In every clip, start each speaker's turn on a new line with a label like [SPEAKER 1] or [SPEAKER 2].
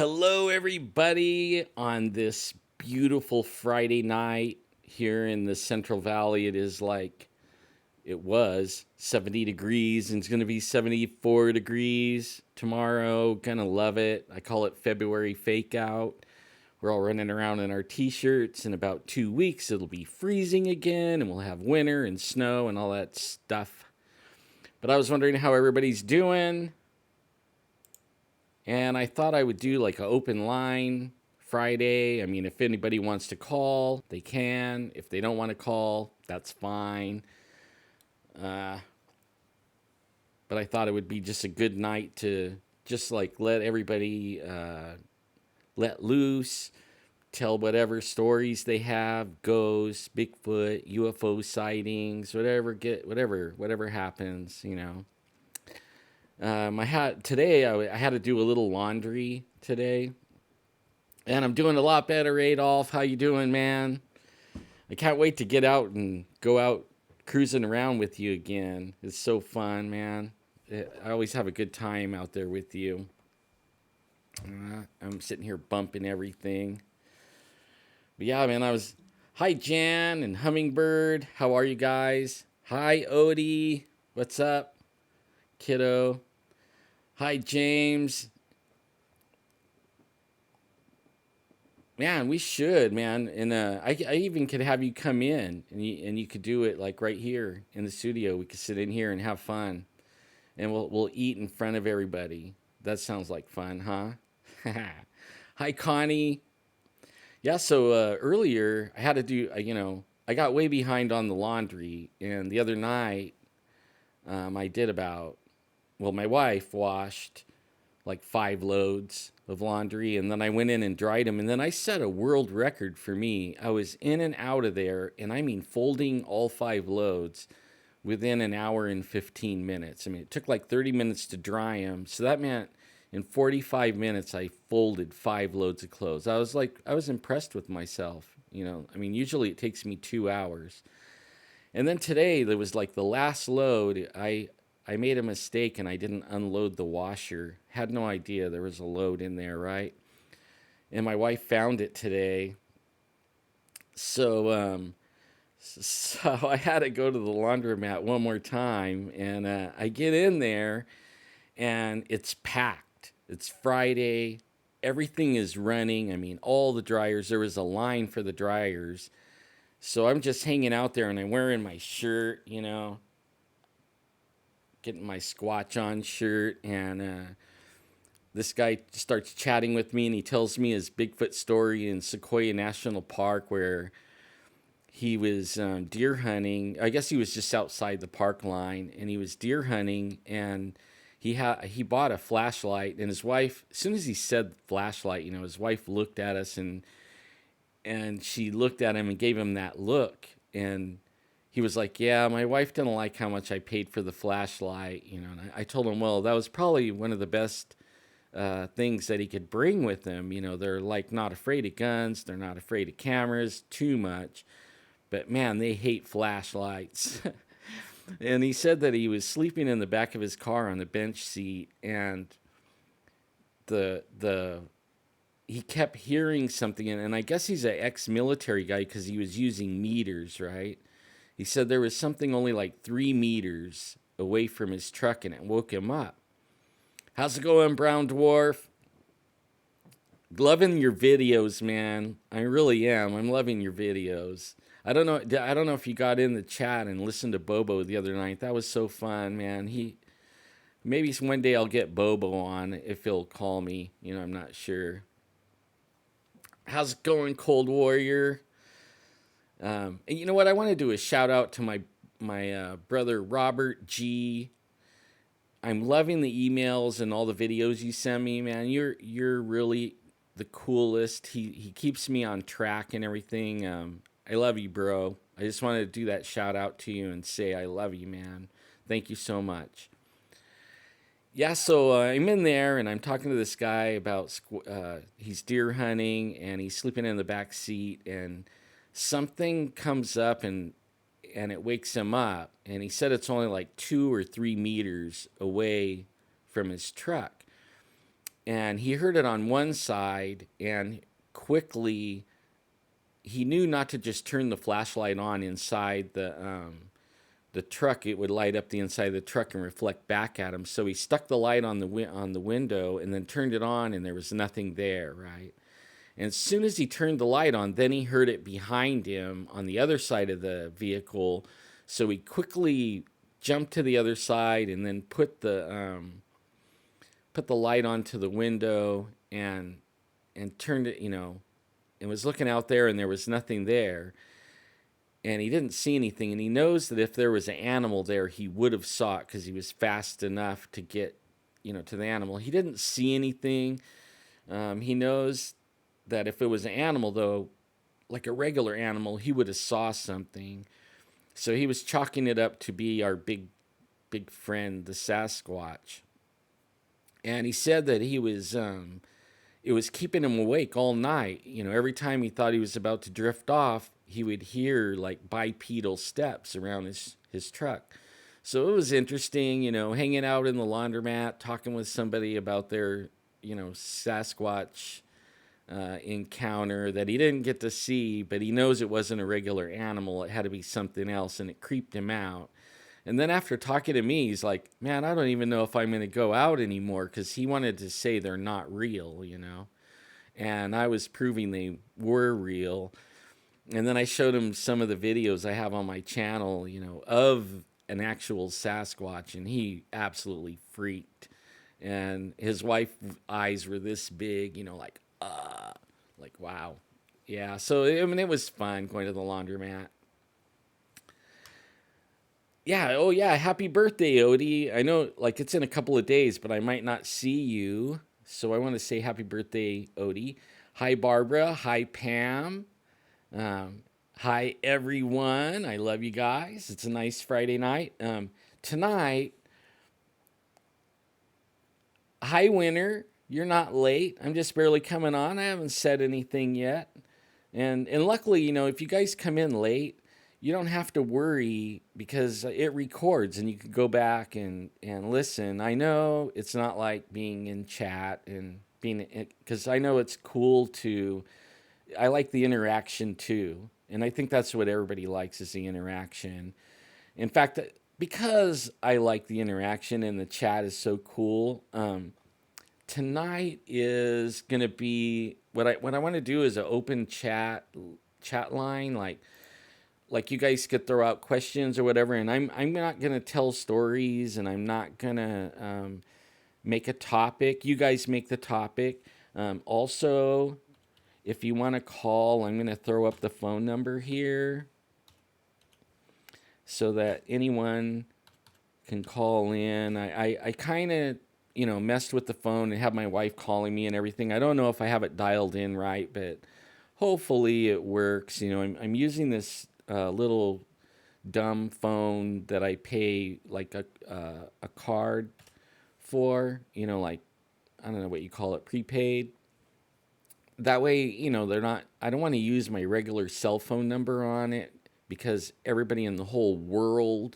[SPEAKER 1] Hello, everybody, on this beautiful Friday night here in the Central Valley. It was 70 degrees and it's going to be 74 degrees tomorrow. Gonna love it. I call it February fake out. We're all running around in our t shirts. In about 2 weeks, it'll be freezing again and we'll have winter and snow and all that stuff. But I was wondering how everybody's doing. And I thought I would do like an open line Friday. I mean, if anybody wants to call, they can. If they don't want to call, that's fine. But I thought it would be just a good night to just like let everybody let loose, tell whatever stories they have, ghosts, Bigfoot, UFO sightings, whatever happens, you know. I had to do a little laundry today, and I'm doing a lot better. Adolf, how you doing, man? I can't wait to get out and go out cruising around with you again. It's so fun, man. I always have a good time out there with you. I'm sitting here bumping everything. But yeah, man, Hi, Jan and Hummingbird. How are you guys? Hi, Odie. What's up, kiddo? Hi, James. Man, we should, man. And I even could have you come in and you could do it like right here in the studio. We could sit in here and have fun, and we'll eat in front of everybody. That sounds like fun, huh? Hi, Connie. Yeah. So earlier I had to do, I got way behind on the laundry, and the other night I did my wife washed like 5 loads of laundry, and then I went in and dried them, and then I set a world record for me. I was in and out of there, and I mean folding all 5 loads within an hour and 15 minutes. I mean, it took like 30 minutes to dry them, so that meant in 45 minutes I folded 5 loads of clothes. I was impressed with myself. I mean, usually it takes me 2 hours. And then today there was like the last load. I made a mistake and I didn't unload the washer. Had no idea there was a load in there, right? And my wife found it today. So I had to go to the laundromat one more time, and I get in there and it's packed. It's Friday. Everything is running. I mean, all the dryers, there was a line for the dryers. So I'm just hanging out there and I'm wearing my shirt, getting my Squatch on shirt, and this guy starts chatting with me, and he tells me his Bigfoot story in Sequoia National Park where he was deer hunting. I guess he was just outside the park line, and he was deer hunting, and he bought a flashlight, and his wife, as soon as he said flashlight, his wife looked at us, and she looked at him and gave him that look, and he was like, yeah, my wife didn't like how much I paid for the flashlight, and I told him, well, that was probably one of the best things that he could bring with him. They're like not afraid of guns, they're not afraid of cameras too much, but man, they hate flashlights. And he said that he was sleeping in the back of his car on the bench seat, and the he kept hearing something, and I guess he's an ex-military guy because he was using meters, right? He said there was something only like 3 meters away from his truck, and it woke him up. How's it going, Brown Dwarf? Loving your videos, man. I really am. I'm loving your videos. I don't know if you got in the chat and listened to Bobo the other night. That was so fun, man. Maybe one day I'll get Bobo on if he'll call me. I'm not sure. How's it going, Cold Warrior? And you know what? I want to do a shout out to my brother Robert G. I'm loving the emails and all the videos you send me, man. You're really the coolest. He keeps me on track and everything. I love you, bro. I just wanted to do that shout out to you and say I love you, man. Thank you so much. Yeah, so I'm in there and I'm talking to this guy about he's deer hunting and he's sleeping in the back seat, and something comes up and it wakes him up, and he said it's only like 2 or 3 meters away from his truck. and he heard it on one side, and quickly he knew not to just turn the flashlight on inside the truck. It would light up the inside of the truck and reflect back at him. So he stuck the light on the window and then turned it on, and there was nothing there, right? And as soon as he turned the light on, then he heard it behind him on the other side of the vehicle. So he quickly jumped to the other side and then put the light onto the window and turned it, and was looking out there, and there was nothing there. And he didn't see anything, and he knows that if there was an animal there, he would have saw it because he was fast enough to get, to the animal. He didn't see anything. He knows that if it was an animal, though, like a regular animal, he would have saw something. So he was chalking it up to be our big friend, the Sasquatch. And he said that it was keeping him awake all night. Every time he thought he was about to drift off, he would hear like bipedal steps around his truck. So it was interesting, hanging out in the laundromat, talking with somebody about their, Sasquatch encounter that he didn't get to see, but he knows it wasn't a regular animal. It had to be something else, and it creeped him out. And then after talking to me, he's like, man, I don't even know if I'm going to go out anymore, because he wanted to say they're not real, And I was proving they were real. And then I showed him some of the videos I have on my channel, of an actual Sasquatch, and he absolutely freaked. And his wife's eyes were this big, like, wow. Yeah, so, I mean, it was fun going to the laundromat. Yeah, oh yeah, happy birthday, Odie. I know, like, it's in a couple of days, but I might not see you. So I want to say happy birthday, Odie. Hi, Barbara. Hi, Pam. Um, Hi, everyone. I love you guys. It's a nice Friday night. Tonight, hi, Winter. You're not late. I'm just barely coming on. I haven't said anything yet. And luckily, if you guys come in late, you don't have to worry because it records and you can go back and listen. I know it's not like being in chat and being, because I know it's cool to, I like the interaction too. And I think that's what everybody likes, is the interaction. In fact, because I like the interaction and the chat is so cool, tonight is gonna be what I want to do is an open chat line, like you guys could throw out questions or whatever, and I'm not gonna tell stories, and I'm not gonna make a topic. You guys make the topic. Also, if you want to call, I'm gonna throw up the phone number here so that anyone can call in. I kind of, messed with the phone and have my wife calling me and everything. I don't know if I have it dialed in right, but hopefully it works. I'm using this little dumb phone that I pay like a card for, like, I don't know what you call it, prepaid. That way, they're not, I don't want to use my regular cell phone number on it, because everybody in the whole world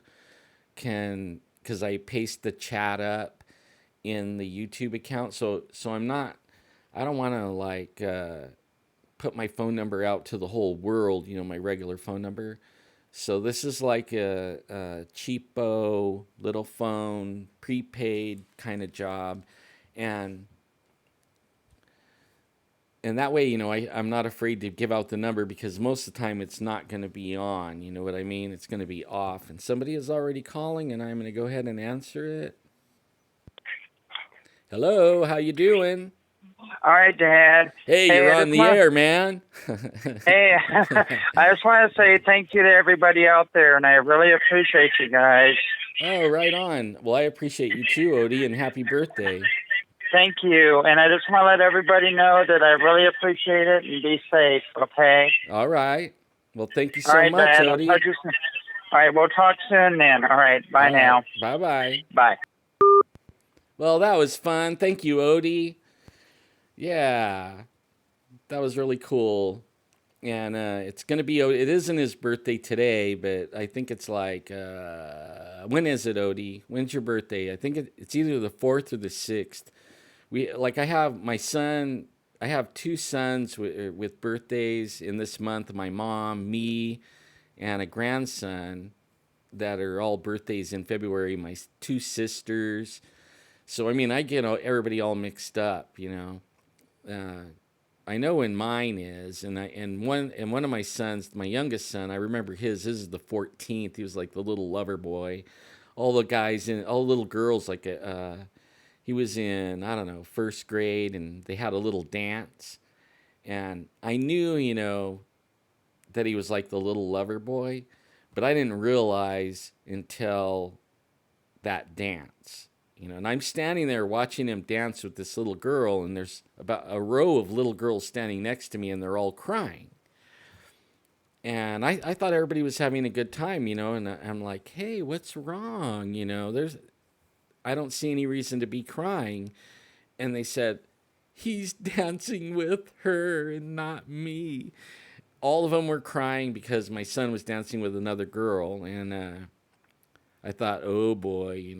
[SPEAKER 1] can, because I paste the chat up in the YouTube account. So I don't want to like put my phone number out to the whole world, my regular phone number. So this is like a cheapo little phone, prepaid kind of job. And that way, I'm not afraid to give out the number, because most of the time it's not going to be on. You know what I mean? It's going to be off. And somebody is already calling, and I'm going to go ahead and answer it. Hello, how you doing?
[SPEAKER 2] All right, Dad.
[SPEAKER 1] Hey, you're on the air, man.
[SPEAKER 2] Hey, I just want to say thank you to everybody out there, and I really appreciate you guys.
[SPEAKER 1] Oh, right on. Well, I appreciate you too, Odie, and happy birthday.
[SPEAKER 2] Thank you, and I just want to let everybody know that I really appreciate it, and be safe, okay?
[SPEAKER 1] All right. Well, thank you
[SPEAKER 2] All
[SPEAKER 1] so
[SPEAKER 2] right,
[SPEAKER 1] much,
[SPEAKER 2] Dad.
[SPEAKER 1] Odie.
[SPEAKER 2] All right, we'll talk soon then. All right, bye now.
[SPEAKER 1] Bye-bye.
[SPEAKER 2] Bye.
[SPEAKER 1] Well, that was fun. Thank you, Odie. Yeah, that was really cool. And it's going to be, it isn't his birthday today, but I think it's like, when is it, Odie? When's your birthday? I think it's either the 4th or the 6th. I have my son. I have two sons with birthdays in this month. My mom, me, and a grandson that are all birthdays in February. My two sisters. So I mean, I get everybody all mixed up. I know when mine is, and one of my sons, my youngest son, I remember his is the 14th. He was like the little lover boy. All the guys in, all the little girls, like he was in, I don't know, first grade, and they had a little dance, and I knew, that he was like the little lover boy, but I didn't realize until that dance. And I'm standing there watching him dance with this little girl, and there's about a row of little girls standing next to me, and they're all crying. And I thought everybody was having a good time, and I'm like, hey, what's wrong? I don't see any reason to be crying. And they said, he's dancing with her and not me. All of them were crying because my son was dancing with another girl. And I thought, oh boy,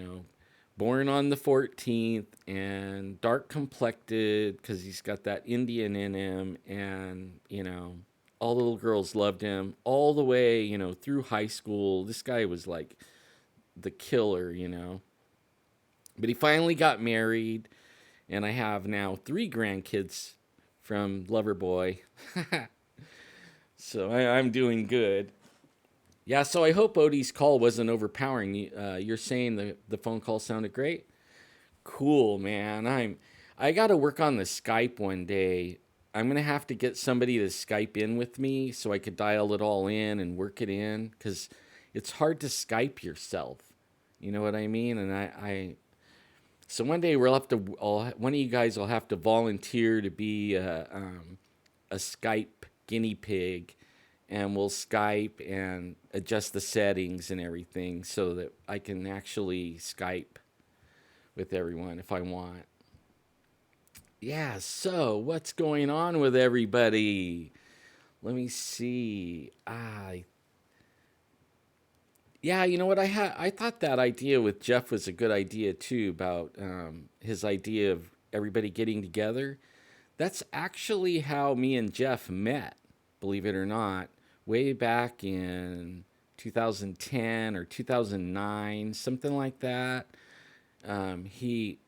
[SPEAKER 1] born on the 14th and dark complected because he's got that Indian in him. And, all the little girls loved him all the way, through high school. This guy was like the killer. But he finally got married, and I have now 3 grandkids from Loverboy. So I'm doing good. Yeah, so I hope Odie's call wasn't overpowering. You're saying the phone call sounded great? Cool, man. I got to work on the Skype one day. I'm going to have to get somebody to Skype in with me so I could dial it all in and work it in, because it's hard to Skype yourself. You know what I mean? And so one day one of you guys will have to volunteer to be a Skype guinea pig, and we'll Skype and adjust the settings and everything so that I can actually Skype with everyone if I want. Yeah, so what's going on with everybody? Let me see. Yeah, you know what? I thought that idea with Jeff was a good idea too, about his idea of everybody getting together. That's actually how me and Jeff met, believe it or not, way back in 2010 or 2009, something like that. He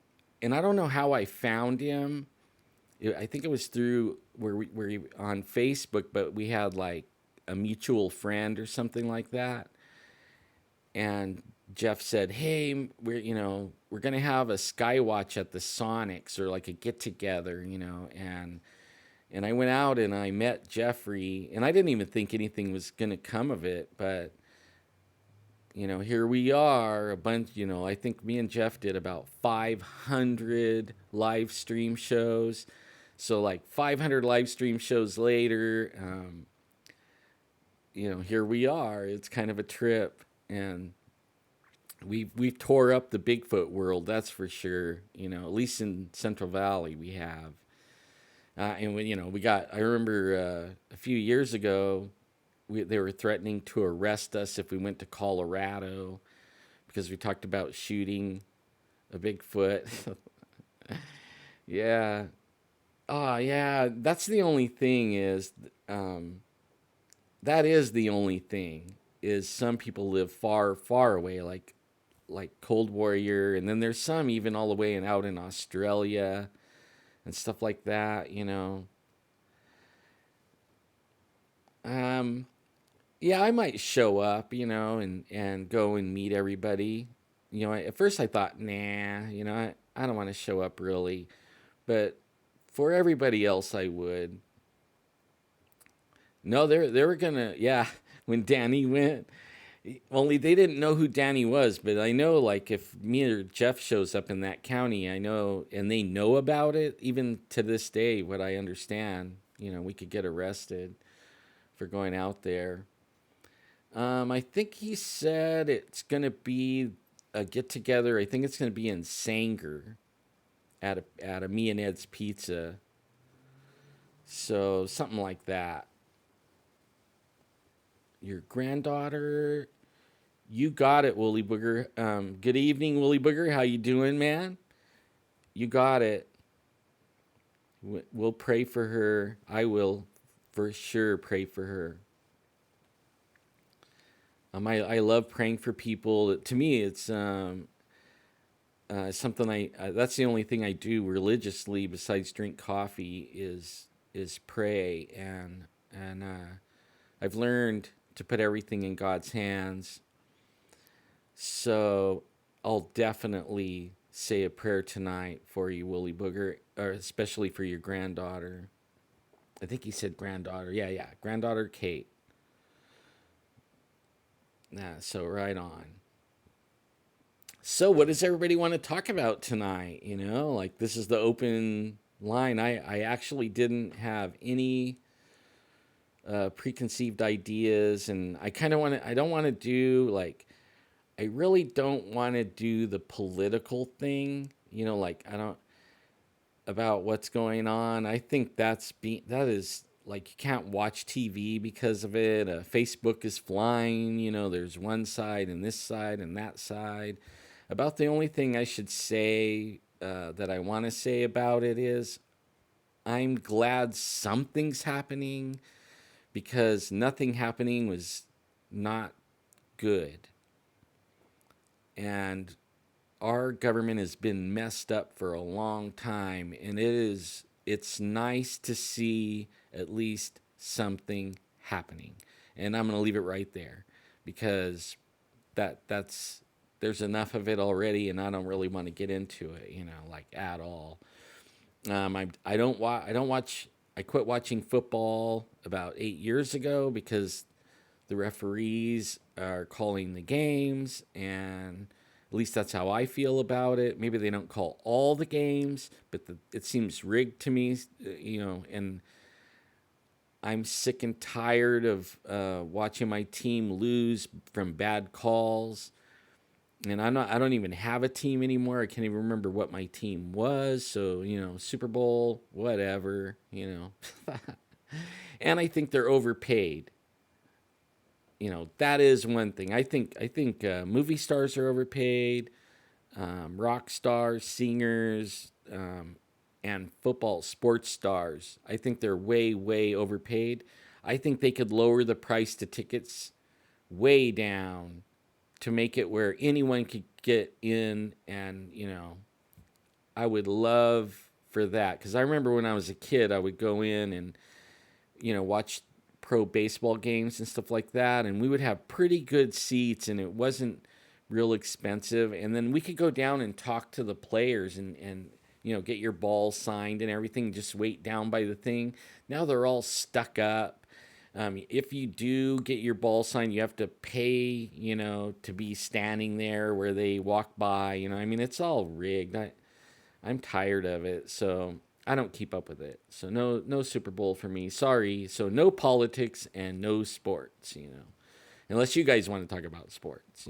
[SPEAKER 1] and I don't know how I found him. I think it was through where he on Facebook, but we had like a mutual friend or something like that. And Jeff said, "Hey, we're gonna have a Skywatch at the Sonics, or like a get together, and I went out and I met Jeffrey, and I didn't even think anything was gonna come of it, but here we are, a bunch. I think me and Jeff did about 500 live stream shows, so like 500 live stream shows later, here we are. It's kind of a trip, and we've tore up the Bigfoot world, that's for sure. At least in Central Valley we have. And we got. I remember a few years ago, they were threatening to arrest us if we went to Colorado because we talked about shooting a Bigfoot. Yeah. Oh, yeah. That's the only thing is, that is the only thing is some people live far, far away, like Cold Warrior, and then there's some even all the way out in Australia and stuff like that. Yeah, I might show up, and go and meet everybody. At first I thought, nah, I don't want to show up really, but for everybody else I would. No, they were gonna, yeah. When Danny went, only they didn't know who Danny was, but I know, like, if me or Jeff shows up in that county, I know, and they know about it, even to this day, what I understand, we could get arrested for going out there. I think he said it's gonna be a get together. I think it's gonna be in Sanger at a Me and Ed's Pizza. So something like that. Your granddaughter, you got it, Woolly Booger. Good evening, Woolly Booger. How you doing, man? You got it. We'll pray for her. I will for sure pray for her. I love praying for people. To me, it's something that's the only thing I do religiously besides drink coffee is pray, and I've learned to put everything in God's hands. So I'll definitely say a prayer tonight for you, Willie Booger, or especially for your granddaughter. I think he said granddaughter. Yeah, granddaughter Kate. So right on. So what does everybody want to talk about tonight? Like this is the open line. I actually didn't have any preconceived ideas, and I kind of want to. I don't want to do like. I really don't want to do the political thing. Like I don't about what's going on. I think that is like you can't watch TV because of it. Facebook is flying. There's one side and this side and that side. About the only thing I should say that I want to say about it is I'm glad something's happening because nothing happening was not good. And our government has been messed up for a long time, and it's nice to see at least something happening. And I'm going to leave it right there because that's there's enough of it already, and I don't really want to get into it, like at all. I don't watch. I quit watching football about 8 years ago because the referees are calling the games, and at least that's how I feel about it. Maybe they don't call all the games, but it seems rigged to me, and I'm sick and tired of watching my team lose from bad calls. And I don't even have a team anymore. I can't even remember what my team was. So, Super Bowl, whatever. And I think they're overpaid. That is one thing. I think movie stars are overpaid, rock stars, singers, and football sports stars. I think they're way overpaid. I think they could lower the price to tickets way down to make it where anyone could get in, and I would love for that because I remember when I was a kid, I would go in and watch pro baseball games and stuff like that, and we would have pretty good seats, and it wasn't real expensive, and then we could go down and talk to the players and get your ball signed and everything, just wait down by the thing. Now they're all stuck up. If you do get your ball signed, you have to pay, to be standing there where they walk by. I mean, it's all rigged. I'm tired of it, so I don't keep up with it. So no Super Bowl for me. Sorry. So no politics and no sports. Unless you guys want to talk about sports.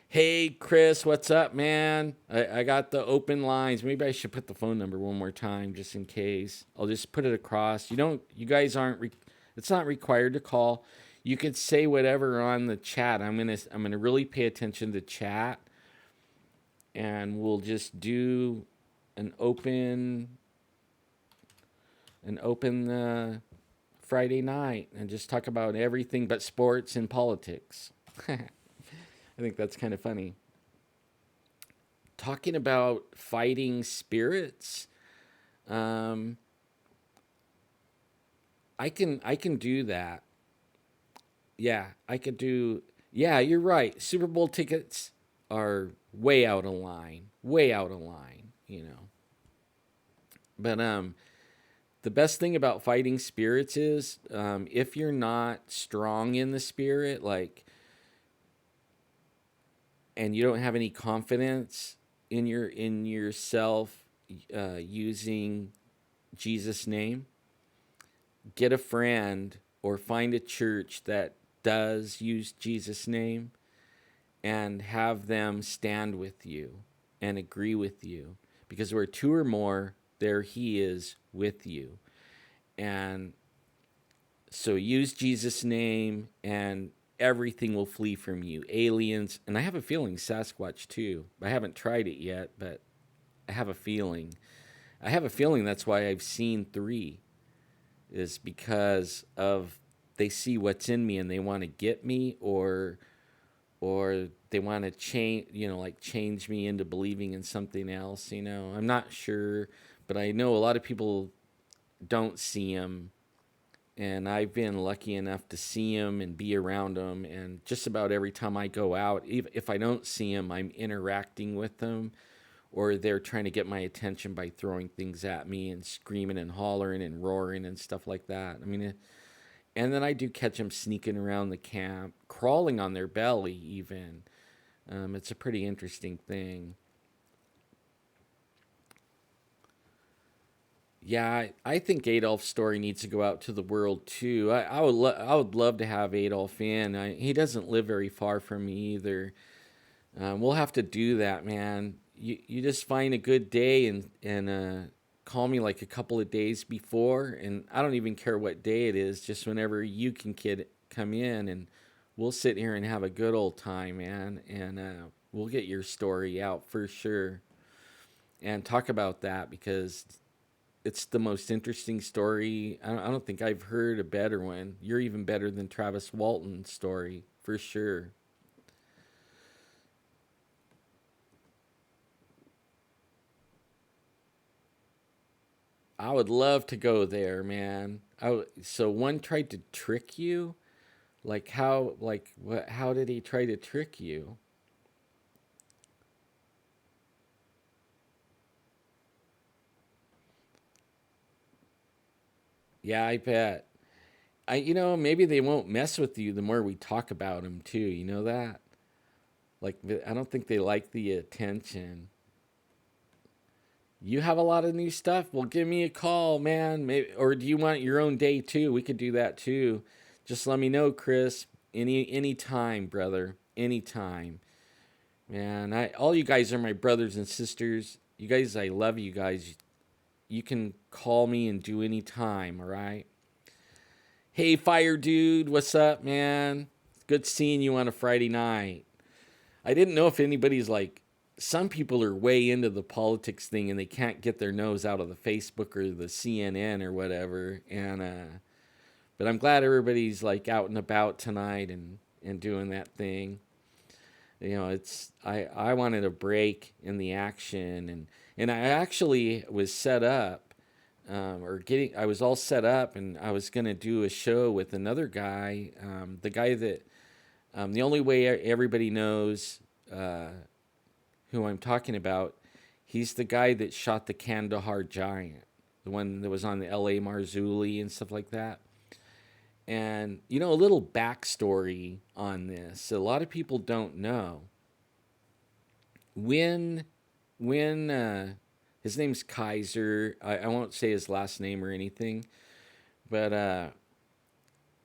[SPEAKER 1] Hey Chris, what's up, man? I got the open lines. Maybe I should put the phone number one more time just in case. I'll just put it across. You guys aren't. It's not required to call. You could say whatever on the chat. I'm gonna really pay attention to chat, and we'll just do an open Friday night and just talk about everything but sports and politics. I think that's kind of funny. Talking about fighting spirits, um, I can do that. Yeah, I could do. Yeah, you're right. Super Bowl tickets are way out of line. Way out of line. But the best thing about fighting spirits is if you're not strong in the spirit, like, and you don't have any confidence in yourself using Jesus' name, get a friend or find a church that does use Jesus' name and have them stand with you and agree with you. Because where two or more, there he is with you. And so use Jesus' name and everything will flee from you. Aliens, and I have a feeling Sasquatch too. I haven't tried it yet, but I have a feeling. I have a feeling that's why I've seen three, is because of they see what's in me and they want to get me, or they want to change, like change me into believing in something else. I'm not sure, but I know a lot of people don't see them, and I've been lucky enough to see them and be around them. And just about every time I go out, even if I don't see them, I'm interacting with them, or they're trying to get my attention by throwing things at me and screaming and hollering and roaring and stuff like that. I mean, and then I do catch them sneaking around the camp, crawling on their belly, even. It's a pretty interesting thing. Yeah, I think Adolf's story needs to go out to the world too. I would love to have Adolf in. He doesn't live very far from me either. We'll have to do that, man. You just find a good day and call me like a couple of days before, and I don't even care what day it is. Just whenever you can, kid, come in, and we'll sit here and have a good old time, man. And we'll get your story out for sure and talk about that, because it's the most interesting story. I don't think I've heard a better one. You're even better than Travis Walton's story for sure. I would love to go there, man. So one tried to trick you? Like how? Like what? How did he try to trick you? Yeah, I bet. Maybe they won't mess with you the more we talk about them too. You know that? Like, I don't think they like the attention. You have a lot of new stuff. Well, give me a call, man. Maybe, or do you want your own day too? We could do that too. Just let me know, Chris. Any time, brother. Anytime. Man, all you guys are my brothers and sisters. You guys, I love you guys. You can call me and do any time, all right? Hey, Fire Dude, what's up, man? Good seeing you on a Friday night. I didn't know if anybody's like, some people are way into the politics thing and they can't get their nose out of the Facebook or the CNN or whatever. But I'm glad everybody's like out and about tonight and doing that thing. It's I wanted a break in the action, and I actually was set up, I was all set up, and I was gonna do a show with another guy, the guy that, the only way everybody knows who I'm talking about. He's the guy that shot the Kandahar giant, the one that was on the L.A. Marzulli and stuff like that. And a little backstory on this. A lot of people don't know when his name's Kaiser. I won't say his last name or anything, but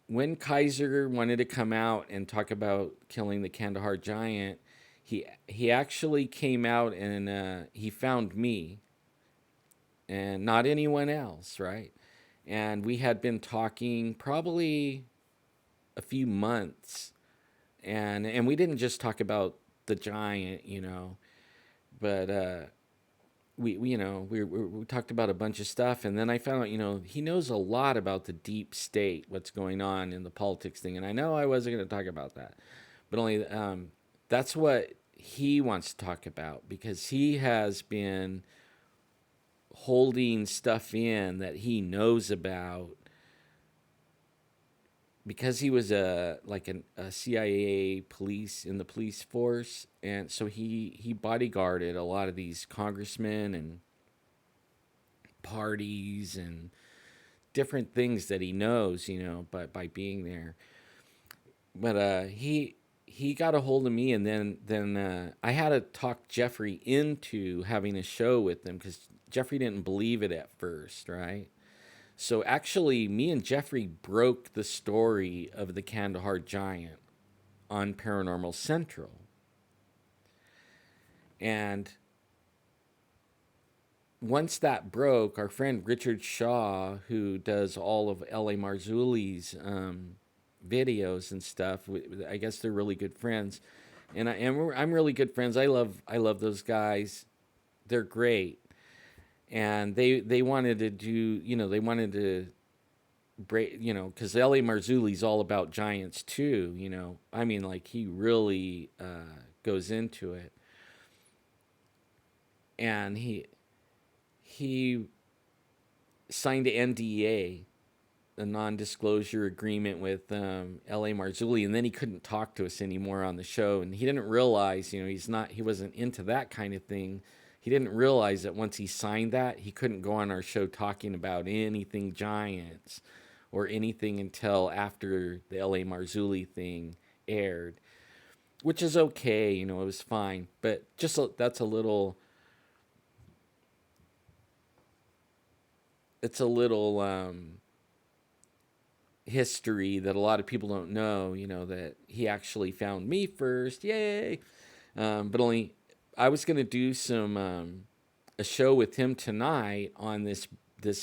[SPEAKER 1] when Kaiser wanted to come out and talk about killing the Kandahar giant, he actually came out and he found me and not anyone else, right? And we had been talking probably a few months, and we didn't just talk about the giant, but we talked about a bunch of stuff, and then I found out, he knows a lot about the deep state, what's going on in the politics thing, and I know I wasn't going to talk about that, but only that's what he wants to talk about, because he has been holding stuff in that he knows about, because he was a CIA police in the police force, and so he bodyguarded a lot of these congressmen and parties and different things that he knows, by being there. But he got a hold of me, and then I had to talk Jeffrey into having a show with him, because Jeffrey didn't believe it at first, right? So actually, me and Jeffrey broke the story of the Kandahar giant on Paranormal Central. And once that broke, our friend Richard Shaw, who does all of L.A. Marzulli's videos and stuff, I guess they're really good friends. I'm really good friends. I love those guys. They're great. and they wanted to do, they wanted to break, because L.A. Marzulli's all about giants too. I mean, like he really goes into it, and he signed an NDA, a non-disclosure agreement with L.A. Marzulli, and then he couldn't talk to us anymore on the show. And he didn't realize, he wasn't into that kind of thing. He didn't realize that once he signed that, he couldn't go on our show talking about anything giants or anything until after the L.A. Marzulli thing aired, which is okay. It was fine, but that's a little. It's a little history that a lot of people don't know, that he actually found me first. Yay. But only I was going to do a show with him tonight on this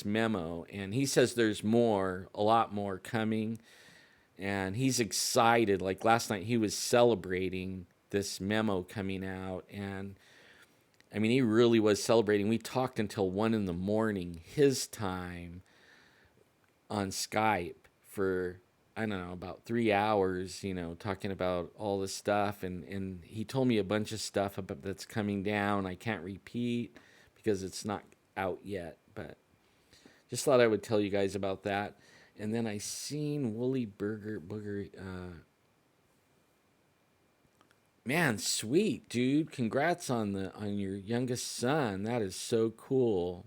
[SPEAKER 1] memo, and he says there's a lot more coming, and he's excited. Like last night he was celebrating this memo coming out, and I mean, he really was celebrating. We talked until 1 a.m. his time on Skype for, I don't know, about 3 hours, talking about all this stuff. And he told me a bunch of stuff about that's coming down. I can't repeat because it's not out yet, but just thought I would tell you guys about that. And then I seen Woolly Booger. Man, sweet dude! Congrats on your youngest son. That is so cool.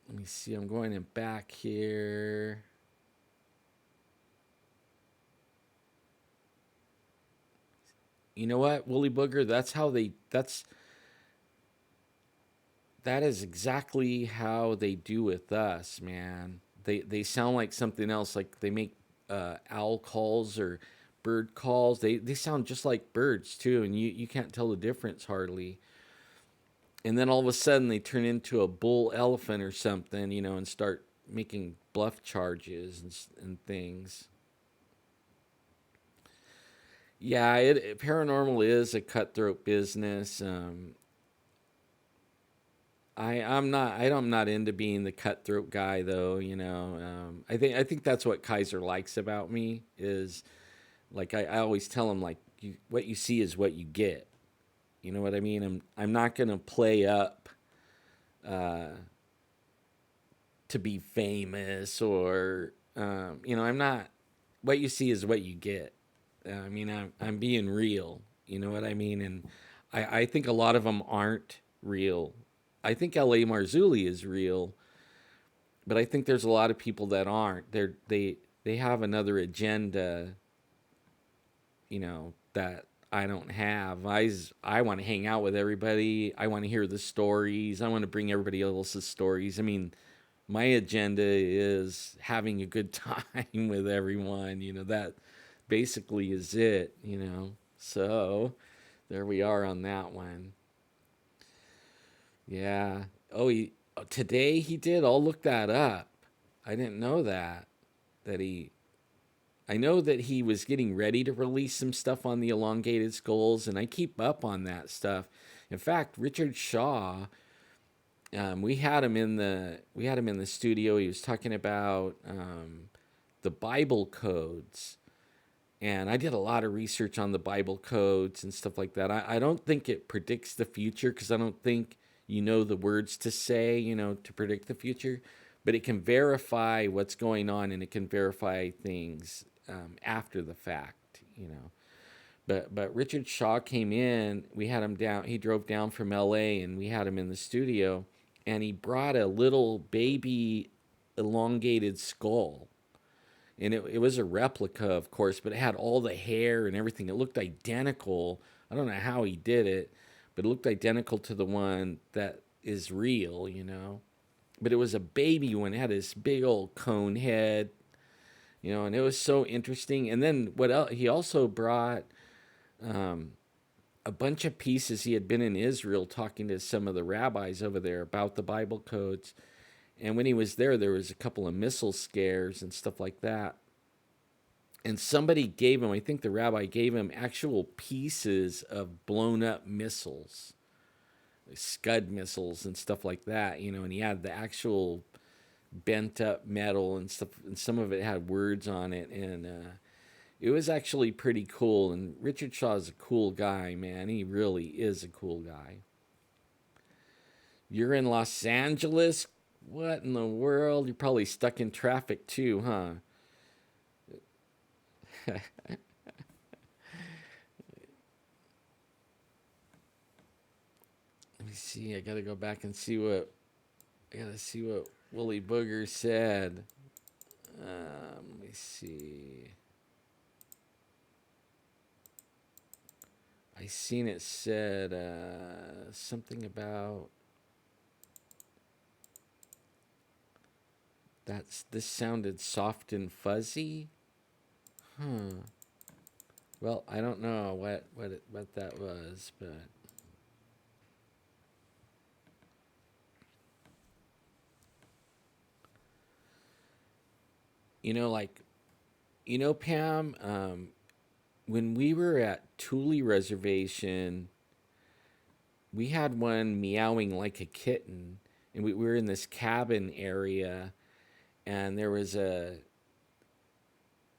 [SPEAKER 1] Let me see. I'm going in back here. You know what, Woolly Booger? That is exactly how they do with us, man. They sound like something else. Like they make owl calls or bird calls. They sound just like birds too, and you can't tell the difference hardly. And then all of a sudden they turn into a bull elephant or something, and start making bluff charges and things. Yeah, paranormal is a cutthroat business. I'm not into being the cutthroat guy though. I think that's what Kaiser likes about me is like I always tell him like what you see is what you get. You know what I mean? I'm not gonna play up uh, to be famous or I'm not. What you see is what you get. I mean, I'm being real. You know what I mean? And I think a lot of them aren't real. I think L.A. Marzulli is real, but I think there's a lot of people that aren't. They have another agenda, that I don't have. I want to hang out with everybody. I want to hear the stories. I want to bring everybody else's stories. I mean, my agenda is having a good time with everyone. That basically is it. So there we are on that one. Yeah. Oh, today he did. I'll look that up. I didn't know that. That he. I know that he was getting ready to release some stuff on the elongated skulls, and I keep up on that stuff. In fact, Richard Shaw, we had him in the studio. He was talking about the Bible codes, and I did a lot of research on the Bible codes and stuff like that. I don't think it predicts the future because I don't think the words to say, to predict the future, but it can verify what's going on and it can verify things after the fact. But Richard Shaw came in. We had him down. He drove down from L.A. and we had him in the studio, and he brought a little baby elongated skull, and it was a replica, of course, but it had all the hair and everything. It looked identical. I don't know how he did it, but it looked identical to the one that is real. But it was a baby one. It had this big old cone head, and it was so interesting. And then what else? He also brought um, a bunch of pieces. He had been in Israel talking to some of the rabbis over there about the Bible codes. And when he was there was a couple of missile scares and stuff like that. And somebody gave him, I think the rabbi gave him actual pieces of blown up missiles. Scud missiles and stuff like that, and he had the actual bent up metal and stuff, and some of it had words on it, and it was actually pretty cool. And Richard Shaw is a cool guy, man. He really is a cool guy. You're in Los Angeles? What in the world? You're probably stuck in traffic too, huh? Let me see. I gotta go back and see what Willie Booger said. Let me see. I seen it said something about this sounded soft and fuzzy. Huh. Well, I don't know what that was, but like Pam, when we were at Thule Reservation, we had one meowing like a kitten, and we were in this cabin area, and there was a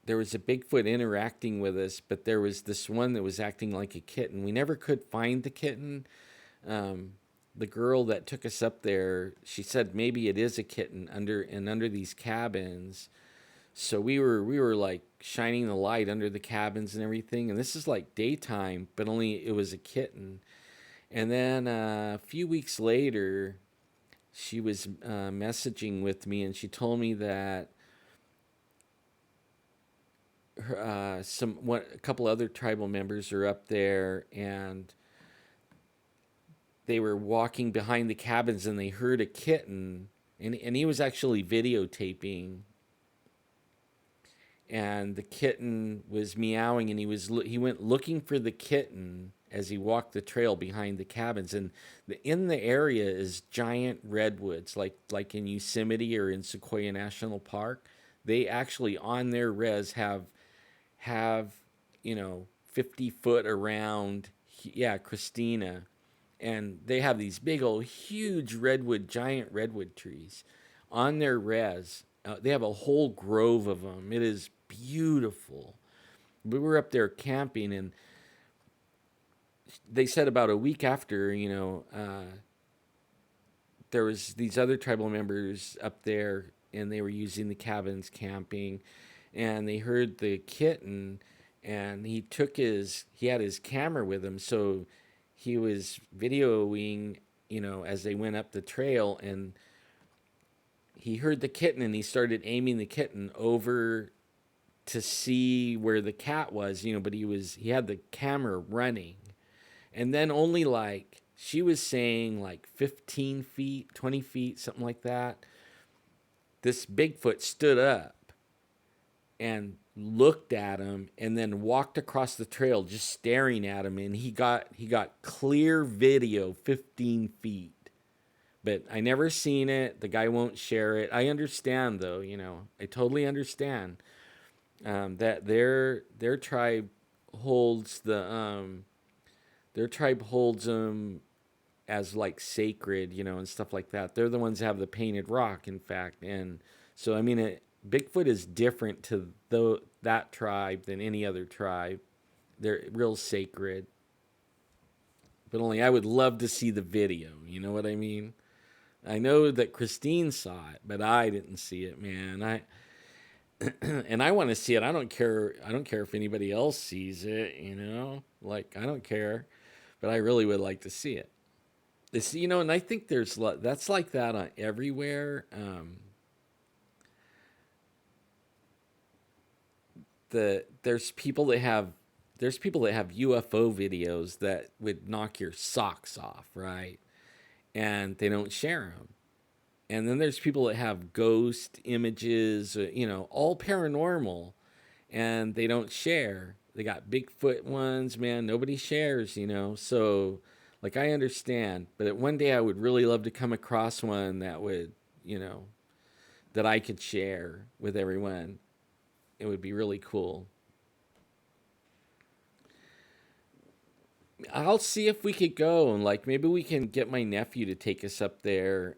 [SPEAKER 1] Bigfoot interacting with us, but there was this one that was acting like a kitten. We never could find the kitten. Um, the girl that took us up there, she said maybe it is a kitten under these cabins. So we were like shining the light under the cabins and everything, and this is like daytime, but only it was a kitten. And then a few weeks later, she was messaging with me, and she told me that a couple other tribal members are up there, and they were walking behind the cabins, and they heard a kitten, and he was actually videotaping, and the kitten was meowing, and he went looking for the kitten as he walked the trail behind the cabins. And in the area is giant redwoods, like in Yosemite or in Sequoia National Park. They actually on their res have 50 foot around, yeah, Christina, and they have these big old huge giant redwood trees on their res. They have a whole grove of them. It is beautiful. We were up there camping, and they said about a week after, there was these other tribal members up there, and they were using the cabins camping, and they heard the kitten, and he had his camera with him, so he was videoing, as they went up the trail, and he heard the kitten, and he started aiming the kitten over to see where the cat was, but he had the camera running. And then only like she was saying like 15 feet, 20 feet, something like that. This Bigfoot stood up and looked at him, and then walked across the trail just staring at him, and he got clear video 15 feet. But I never seen it. The guy won't share it. I understand though, I totally understand that their tribe holds them as like sacred, and stuff like that. They're the ones that have the painted rock, in fact. And so, I mean, Bigfoot is different to that tribe than any other tribe. They're real sacred. But only I would love to see the video. You know what I mean? I know that Christine saw it, but I didn't see it, man. And I want to see it. I don't care. I don't care if anybody else sees it. Like I don't care, but I really would like to see it. And I think that's like that on everywhere. There's people that have UFO videos that would knock your socks off, right? And they don't share them. And then there's people that have ghost images, all paranormal, and they don't share. They got Bigfoot ones, man. Nobody shares. So, like, I understand, but one day I would really love to come across one that would, that I could share with everyone. It would be really cool. I'll see if we could go, and like maybe we can get my nephew to take us up there.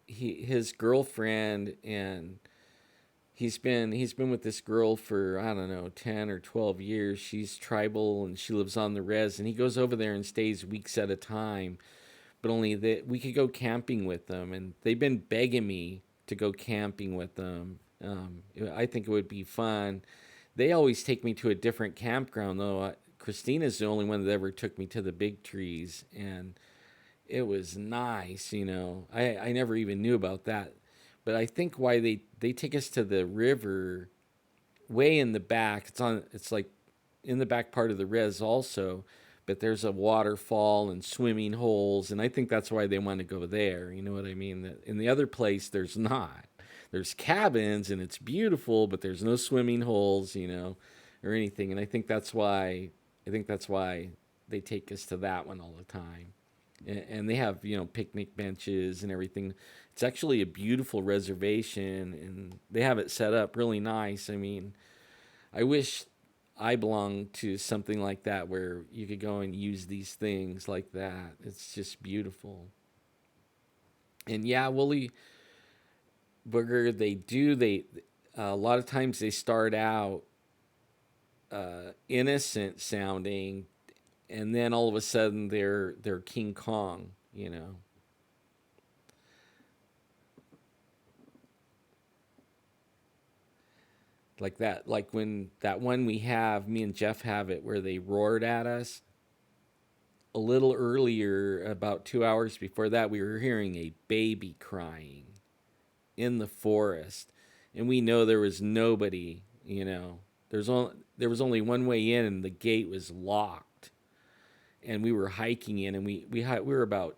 [SPEAKER 1] His girlfriend, and he's been with this girl for, I don't know, 10 or 12 years. She's tribal and she lives on the res, and he goes over there and stays weeks at a time. But only that we could go camping with them, and they've been begging me to go camping with them. I think it would be fun. They always take me to a different campground though. Christina's the only one that ever took me to the big trees, and it was nice. I never even knew about that, but I think why they take us to the river way in the back. It's like in the back part of the res also, but there's a waterfall and swimming holes, and I think that's why they want to go there. You know what I mean? That in the other place there's not. There's cabins and it's beautiful, but there's no swimming holes, or anything. And I think that's why they take us to that one all the time. And they have, picnic benches and everything. It's actually a beautiful reservation, and they have it set up really nice. I mean, I wish I belonged to something like that where you could go and use these things like that. It's just beautiful. And yeah, Woolly Booger, they a lot of times they start out innocent sounding, and then all of a sudden they're King Kong. Like that, like when that one we have, me and Jeff have it, where they roared at us a little earlier. About 2 hours before that, we were hearing a baby crying in the forest, and we know there was nobody. There was only one way in, and the gate was locked, and we were hiking in, and we were about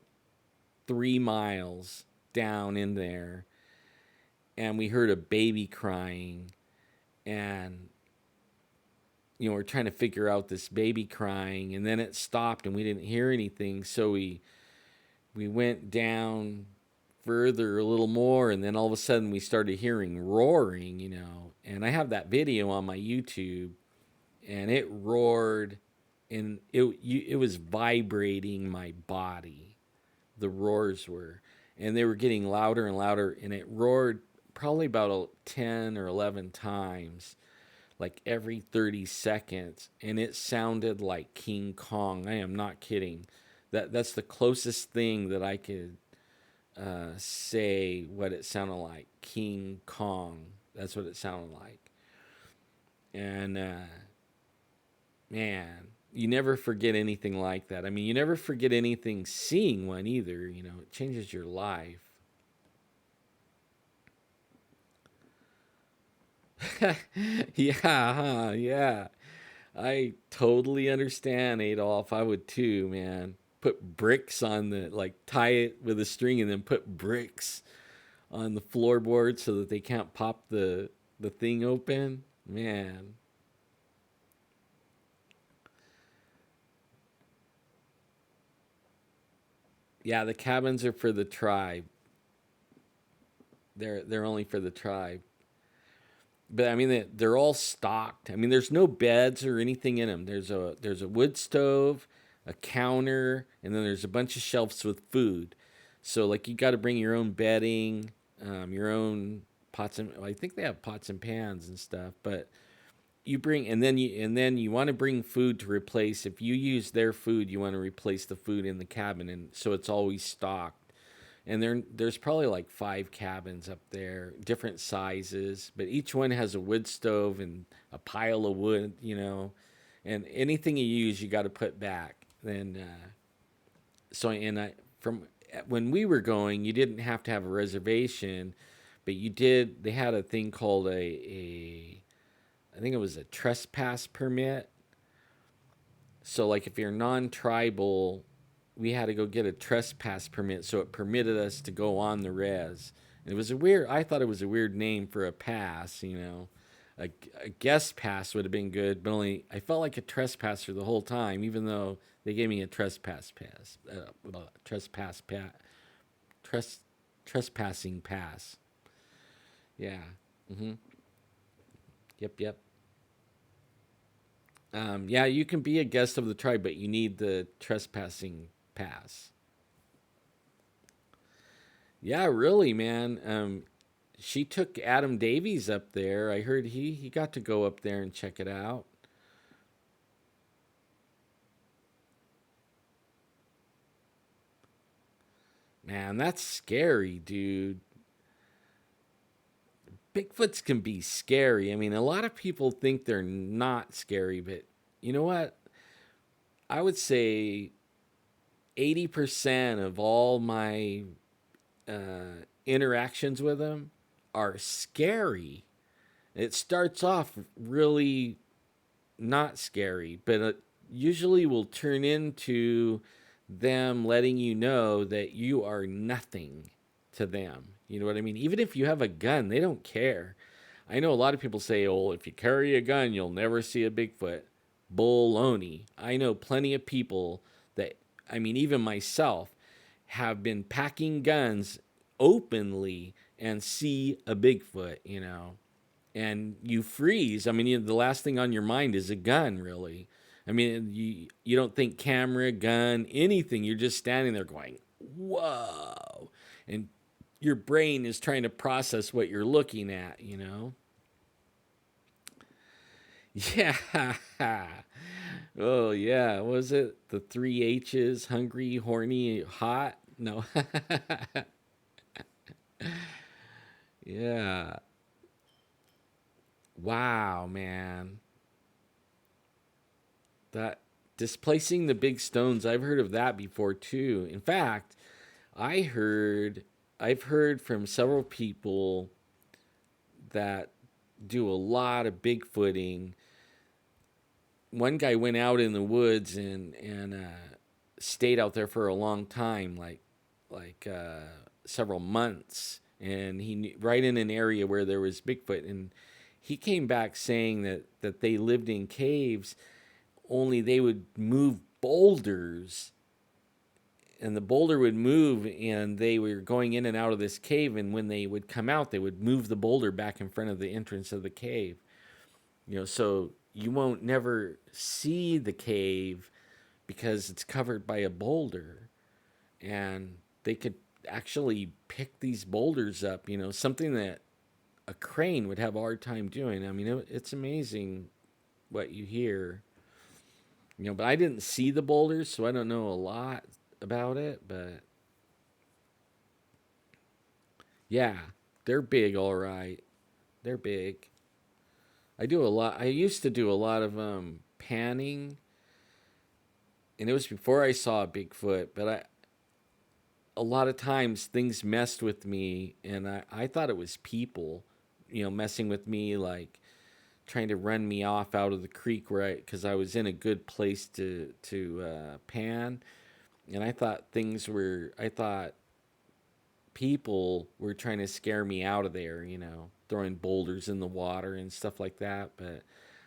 [SPEAKER 1] 3 miles down in there, and we heard a baby crying, and we're trying to figure out this baby crying, and then it stopped, and we didn't hear anything, so we went down further a little more, and then all of a sudden we started hearing roaring, and I have that video on my YouTube, and it roared, and it was vibrating my body. The roars were, and they were getting louder and louder, and it roared probably about 10 or 11 times, like every 30 seconds, and it sounded like King Kong. I am not kidding. That's the closest thing that I could say what it sounded like. King Kong. That's what it sounded like. And man, you never forget anything like that. I mean, you never forget anything seeing one either. It changes your life. Yeah, huh? Yeah. I totally understand, Adolf. I would too, man. Put bricks on like tie it with a string and then put bricks on the floorboard so that they can't pop the thing open. Man. Yeah, the cabins are for the tribe. They're only for the tribe. But I mean they're all stocked. I mean there's no beds or anything in them. There's a wood stove, a counter, and then there's a bunch of shelves with food. So like you got to bring your own bedding, your own pots and, well, I think they have pots and pans and stuff, but you bring, and then you want to bring food to replace, if you use their food, you want to replace the food in the cabin, and so it's always stocked. And there's probably like 5 cabins up there, different sizes, but each one has a wood stove and a pile of wood, and anything you use, you got to put back. Then, so and I from when we were going, you didn't have to have a reservation, but you did. They had a thing called a I think it was a trespass permit. So like if you're non-tribal, we had to go get a trespass permit, so it permitted us to go on the res. And it was a weird. I thought it was a weird name for a pass. A guest pass would have been good, but only I felt like a trespasser the whole time, even though they gave me a trespass pass, tres, trespassing pass. Yeah. Mhm. Yep. Yep. Yeah, you can be a guest of the tribe, but you need the trespassing pass. Yeah, really, man. She took Adam Davies up there. I heard he got to go up there and check it out. Man, that's scary, dude. Bigfoots can be scary. I mean, a lot of people think they're not scary, but you know what? I would say 80% of all my interactions with them are scary. It starts off really not scary, but it usually will turn into them letting you know that you are nothing to them. You know what I mean? Even if you have a gun, they don't care. I know a lot of people say, oh, if you carry a gun, you'll never see a Bigfoot. Baloney. I know plenty of people that, I mean, even myself, have been packing guns openly and see a Bigfoot, you know, and you freeze. I mean, the last thing on your mind is a gun, really. I mean, you don't think camera, gun, anything. You're just standing there going, whoa. And your brain is trying to process what you're looking at, you know? Yeah. Oh, yeah. What was it? The three H's: hungry, horny, hot? No. Yeah. Wow, man. That displacing the big stones, I've heard of that before too. In fact, I heard I've heard from several people that do a lot of bigfooting. One guy went out in the woods and stayed out there for a long time, like several months, and right in an area where there was Bigfoot, and he came back saying that they lived in caves, only they would move boulders, and the boulder would move, and they were going in and out of this cave, and when they would come out they would move the boulder back in front of the entrance of the cave, you know, so you won't never see the cave because it's covered by a boulder, and they could actually pick these boulders up, you know, something that a crane would have a hard time doing. I mean, it's amazing what you hear. You know, but I didn't see the boulders, so I don't know a lot about it. But yeah, they're big, all right. They're big. I do a lot. I used to do a lot of panning, and it was before I saw Bigfoot. But a lot of times things messed with me, and I thought it was people, you know, messing with me, like trying to run me off out of the creek where because I was in a good place to pan, and I thought people were trying to scare me out of there, you know, throwing boulders in the water and stuff like that. But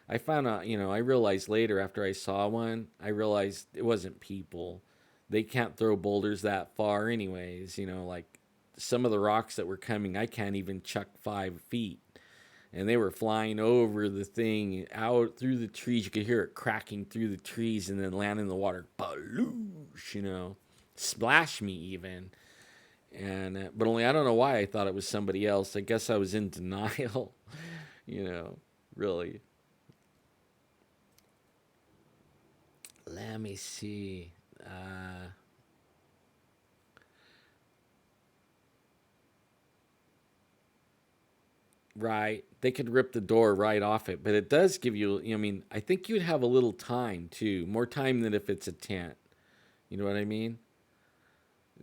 [SPEAKER 1] I found out, you know, I realized later after I saw one, I realized it wasn't people. They can't throw boulders that far, anyways, you know, like some of the rocks that were coming, I can't even chuck 5 feet. And they were flying over the thing out through the trees. You could hear it cracking through the trees and then land in the water. Baloosh, you know, splash me even. And but only I don't know why I thought it was somebody else. I guess I was in denial, you know, really. Let me see. Right. They could rip the door right off it, but it does give you, I mean, I think you'd have a little time too, more time than if it's a tent. You know what I mean?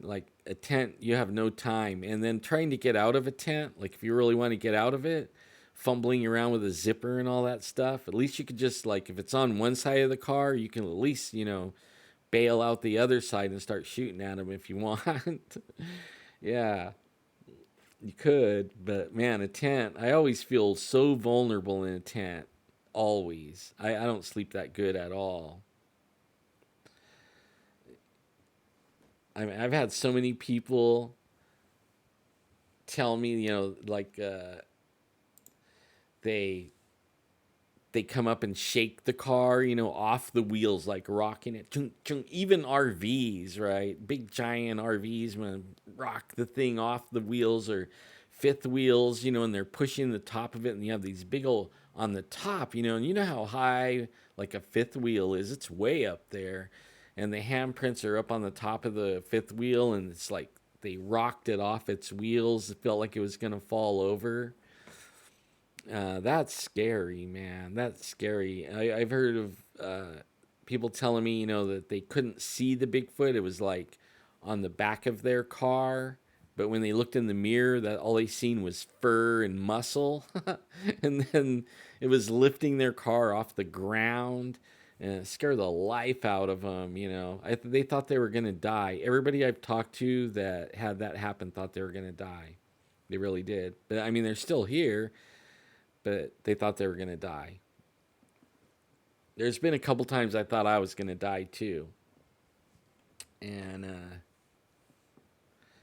[SPEAKER 1] Like a tent, you have no time. And then trying to get out of a tent, like if you really want to get out of it, fumbling around with a zipper and all that stuff, at least you could just, like, if it's on one side of the car, you can at least, you know, bail out the other side and start shooting at them if you want. Yeah, you could, but man, a tent, I always feel so vulnerable in a tent. Always. I don't sleep that good at all. I mean, I've had so many people tell me, you know, like they they come up and shake the car, off the wheels, like rocking it. Chunk, chunk. Even RVs, right? Big giant RVs, man, rock the thing off the wheels or fifth wheels, and they're pushing the top of it, and you have these big old on the top, and you know how high like a fifth wheel is. It's way up there, and the handprints are up on the top of the fifth wheel, and it's like they rocked it off its wheels. It felt like it was gonna fall over. That's scary, man. That's scary. I've heard of people telling me, that they couldn't see the Bigfoot. It was like on the back of their car, but when they looked in the mirror, that all they seen was fur and muscle, and then it was lifting their car off the ground. And it scared the life out of them. They thought they were gonna die. Everybody I've talked to that had that happen thought they were gonna die. They really did. But I mean, they're still here, but they thought they were going to die. There's been a couple times I thought I was going to die too. And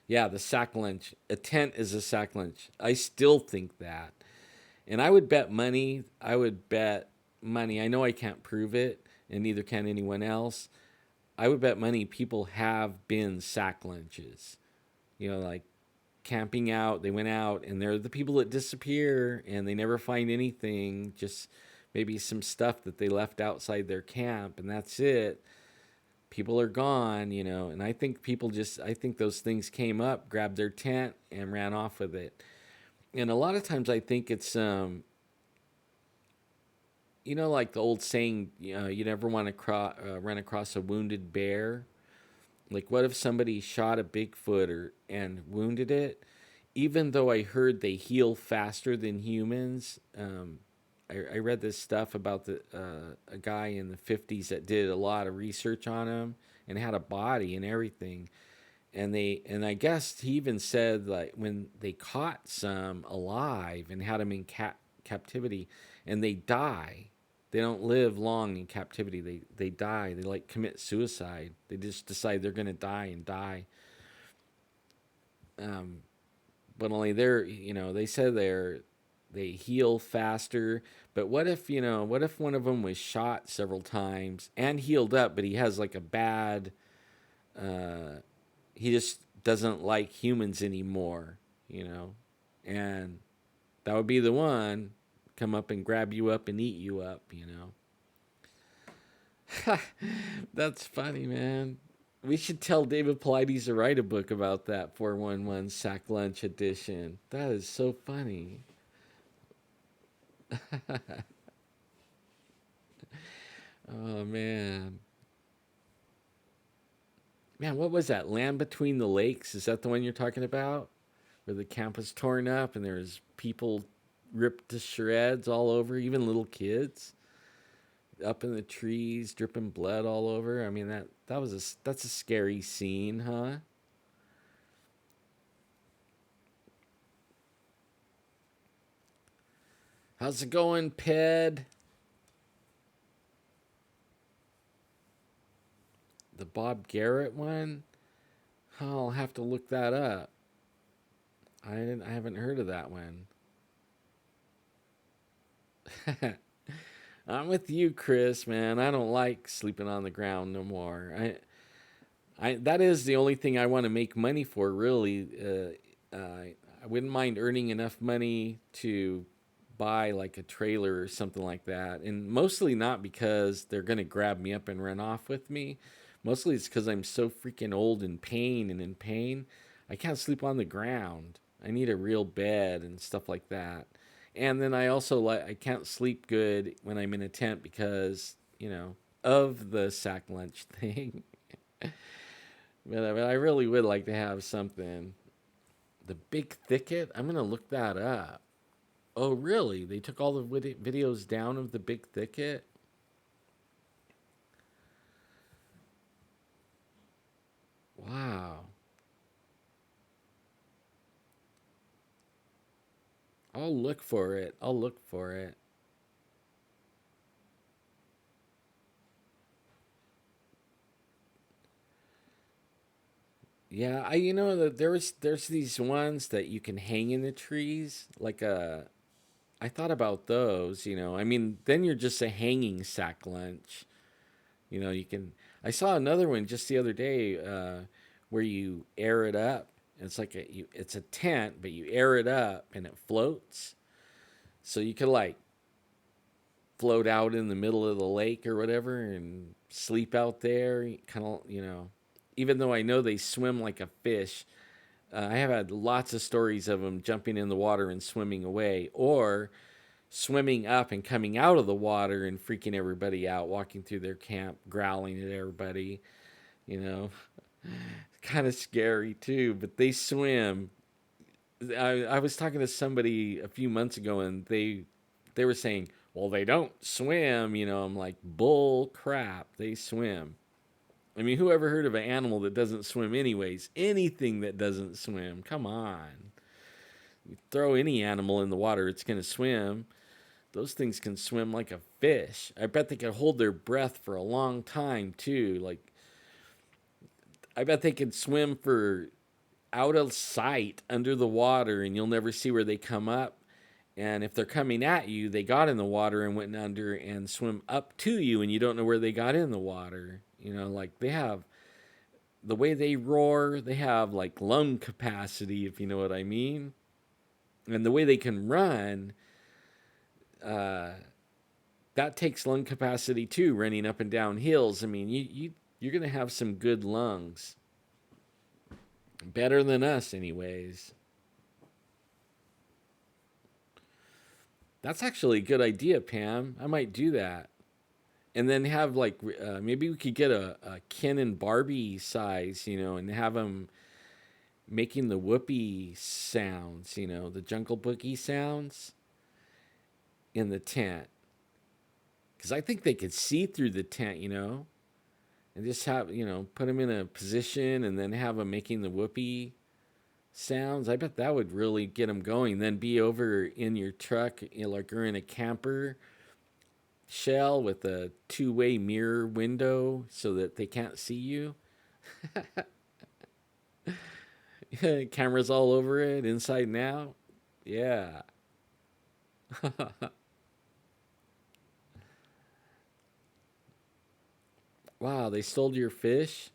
[SPEAKER 1] yeah, the sack lunch. A tent is a sack lunch. I still think that. And I would bet money. I would bet money. I know I can't prove it, and neither can anyone else. I would bet money people have been sack lunches. Like camping out. They went out, and they're the people that disappear, and they never find anything. Just maybe some stuff that they left outside their camp, and that's it. People are gone, and I think those things came up, grabbed their tent, and ran off with it. And a lot of times I think it's, like the old saying, you never want to run across a wounded bear. Like, what if somebody shot a Bigfoot and wounded it? Even though I heard they heal faster than humans, I read this stuff about a guy in the 50s that did a lot of research on him and had a body and everything. And I guess he even said like when they caught some alive and had them in captivity, and they die. They don't live long in captivity. They die. They like commit suicide. They just decide they're gonna die and die. Um, but only they said they heal faster. But what if one of them was shot several times and healed up, but he has like a bad, uh, he just doesn't like humans anymore, and that would be the one come up and grab you up and eat you up. That's funny, man. We should tell David Paulides to write a book about that 411 Sack Lunch edition. That is so funny. Oh, man. Man, what was that? Land Between the Lakes? Is that the one you're talking about? Where the camp was torn up and there's people ripped to shreds all over, even little kids up in the trees, dripping blood all over. I mean, that's a scary scene, huh? How's it going, Ped? The Bob Garrett one? Oh, I'll have to look that up. I haven't heard of that one. I'm with you, Chris, man. I don't like sleeping on the ground no more. I that is the only thing I want to make money for, really. I wouldn't mind earning enough money to buy like a trailer or something like that, and mostly not because they're gonna grab me up and run off with me. Mostly it's because I'm so freaking old and in pain. I can't sleep on the ground. I need a real bed and stuff like that. And then I also I can't sleep good when I'm in a tent because of the sack lunch thing. But I really would like to have something. The Big Thicket? I'm going to look that up. Oh, really? They took all the videos down of the Big Thicket? Wow. I'll look for it. I'll look for it. Yeah, that there's these ones that you can hang in the trees, like a I thought about those, I mean, then you're just a hanging sack lunch. You can. I saw another one just the other day where you air it up. It's like it's a tent, but you air it up and it floats. So you could like float out in the middle of the lake or whatever and sleep out there. Kind of, even though I know they swim like a fish, I have had lots of stories of them jumping in the water and swimming away, or swimming up and coming out of the water and freaking everybody out, walking through their camp, growling at everybody. You know, kind of scary too, but they swim. I was talking to somebody a few months ago, and they were saying, "Well, they don't swim." I'm like, "Bull crap! They swim." I mean, who ever heard of an animal that doesn't swim anyways? Anything that doesn't swim, come on. You throw any animal in the water, it's going to swim. Those things can swim like a fish. I bet they could hold their breath for a long time, too. Like, I bet they could swim for out of sight under the water, and you'll never see where they come up. And if they're coming at you, they got in the water and went under and swim up to you, and you don't know where they got in the water. Like they have the way they roar, they have like lung capacity, if you know what I mean. And the way they can run, uh, that takes lung capacity too, running up and down hills. I mean, you're gonna have some good lungs, better than us, anyways. That's actually a good idea, Pam. I might do that. And then have like maybe we could get a Ken and Barbie size, and have them making the whoopee sounds, the jungle boogie sounds in the tent. Because I think they could see through the tent, and just have, put them in a position and then have them making the whoopee sounds. I bet that would really get them going. Then be over in your truck, like you're in a camper shell with a two-way mirror window so that they can't see you. Cameras all over it, inside and out. Yeah. Wow, they stole your fish?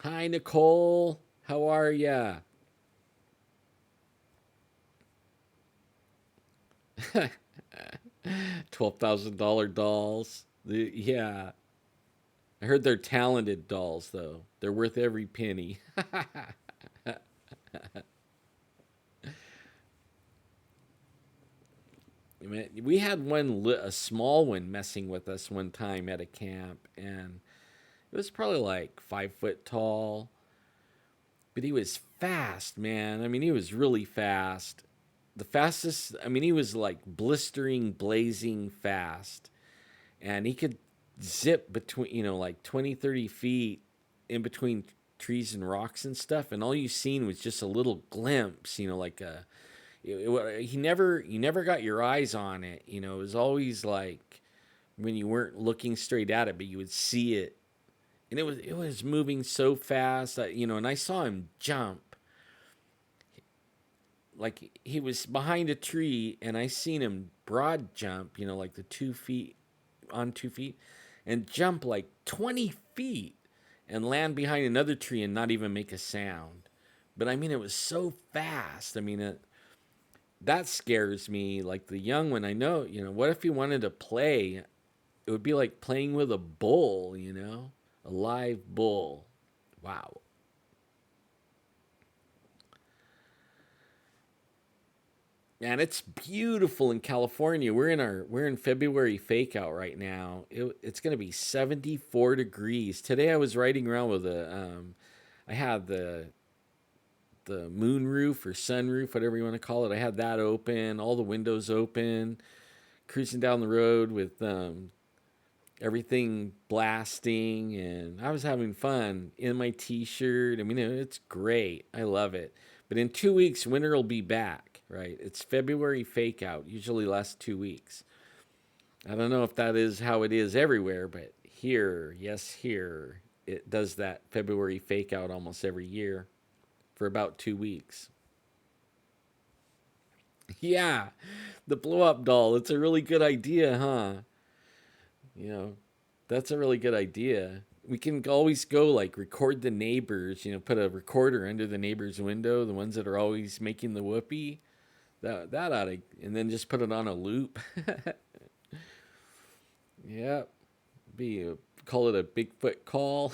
[SPEAKER 1] Hi, Nicole. How are ya? $12,000 dolls. Yeah. I heard they're talented dolls, though. They're worth every penny. We had a small one messing with us one time at a camp, and it was probably like 5 foot tall, but he was fast, man. I mean, he was really fast. The fastest, I mean, he was like blistering, blazing fast. And he could zip between, like 20, 30 feet in between trees and rocks and stuff. And all you seen was just a little glimpse, like you never got your eyes on it. It was always like when you weren't looking straight at it, but you would see it. And it was moving so fast that, and I saw him jump. Like he was behind a tree, and I seen him broad jump, like the 2 feet on 2 feet, and jump like 20 feet and land behind another tree and not even make a sound. But I mean, it was so fast. I mean, that scares me. Like the young one, I know, what if he wanted to play? It would be like playing with a bull, a live bull. Wow. Man, it's beautiful in California. We're in February fake out right now. It's gonna be 74 degrees. Today I was riding around with I had the moon roof or sun roof, whatever you want to call it. I had that open, all the windows open, cruising down the road with everything blasting, and I was having fun in my t-shirt. I mean, it's great. I love it. But in 2 weeks, winter will be back, right? It's February fake out, usually lasts 2 weeks. I don't know if that is how it is everywhere, but here, yes, here, it does that February fake out almost every year for about 2 weeks. Yeah, the blow up doll. It's a really good idea, huh? You know, that's a really good idea. We can always go like record the neighbors, put a recorder under the neighbor's window, the ones that are always making the whoopee. That ought to, and then just put it on a loop. Yep. Call it a Bigfoot call.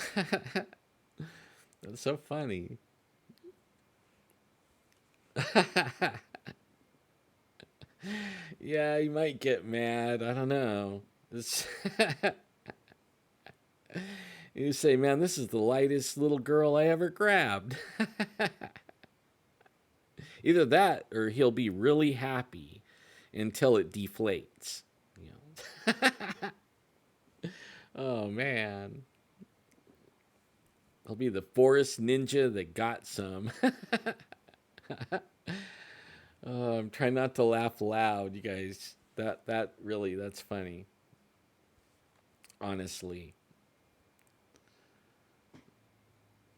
[SPEAKER 1] That's so funny. Yeah, you might get mad. I don't know. You say, man, this is the lightest little girl I ever grabbed. Either that or he'll be really happy until it deflates. You Oh, man. He'll be the forest ninja that got some. Oh, I'm trying not to laugh loud, you guys. That really that's funny. Honestly,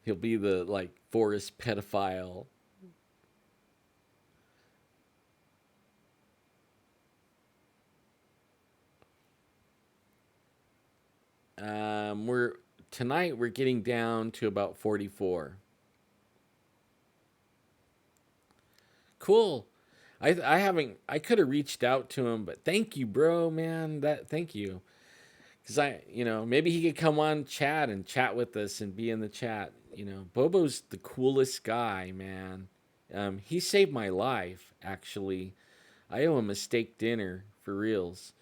[SPEAKER 1] he'll be the like forest pedophile. We're tonight we're getting down to about 44. Cool. I haven't I could have reached out to him, but thank you, bro, man. That thank you. Cuz maybe he could come on chat and chat with us and be in the chat. Bobo's the coolest guy, man. He saved my life actually. I owe him a steak dinner for reals.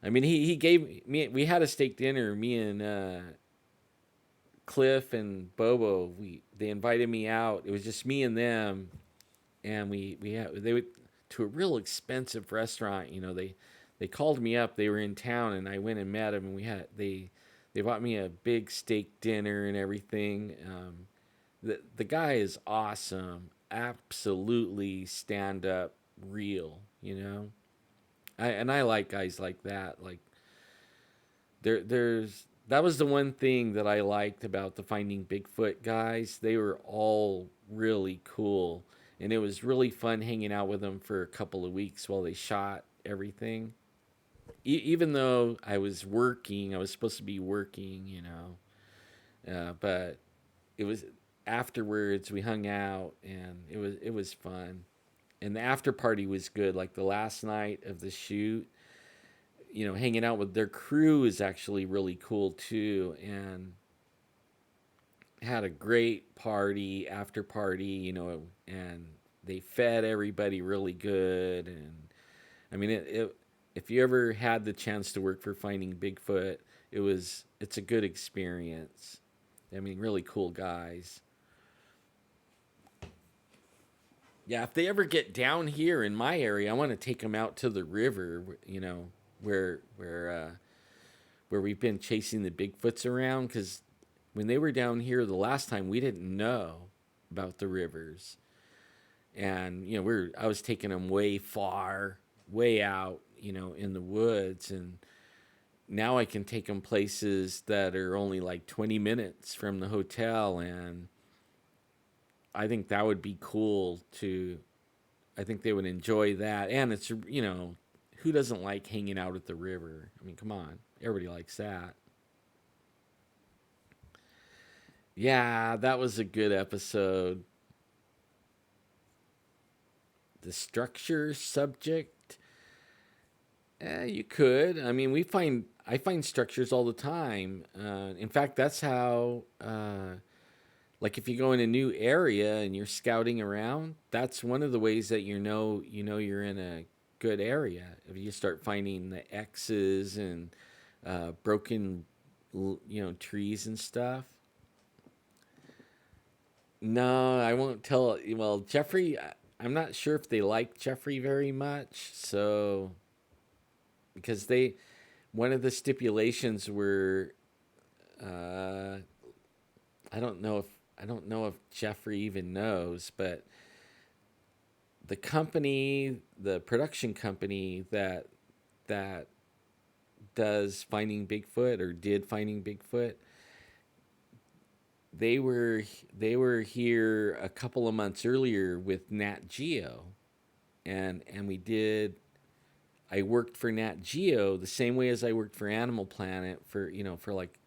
[SPEAKER 1] I mean, he gave me. We had a steak dinner. Me and Cliff and Bobo. They invited me out. It was just me and them, and we had they went to a real expensive restaurant. They called me up. They were in town, and I went and met them. And they bought me a big steak dinner and everything. The guy is awesome. Absolutely stand up, real. I like guys like that. Like there's that was the one thing that I liked about the Finding Bigfoot guys. They were all really cool, and it was really fun hanging out with them for a couple of weeks while they shot everything. Even though I was working, I was supposed to be working, but it was afterwards we hung out and it was fun. And the after party was good. Like the last night of the shoot, hanging out with their crew is actually really cool too. And had a great party, after party, and they fed everybody really good. And I mean, if you ever had the chance to work for Finding Bigfoot, it's a good experience. I mean, really cool guys. Yeah, if they ever get down here in my area, I want to take them out to the river, where we've been chasing the Bigfoots around. Because when they were down here the last time, we didn't know about the rivers, and I was taking them way far, way out, in the woods, and now I can take them places that are only like 20 minutes from the hotel, and I think that would be cool to. I think they would enjoy that, and it's who doesn't like hanging out at the river? I mean, come on, everybody likes that. Yeah, that was a good episode. The structure subject, you could. I mean, I find structures all the time. In fact, that's how. Like if you go in a new area and you're scouting around, that's one of the ways that you're in a good area. If you start finding the X's and broken, trees and stuff. No, I won't tell. Well, Jeffrey, I'm not sure if they like Jeffrey very much. So because one of the stipulations were, uh, I don't know if Jeffrey even knows, but the production company that does Finding Bigfoot or did Finding Bigfoot, they were they were here a couple of months earlier with Nat Geo, and we did. I worked for Nat Geo the same way as I worked for Animal Planet for for like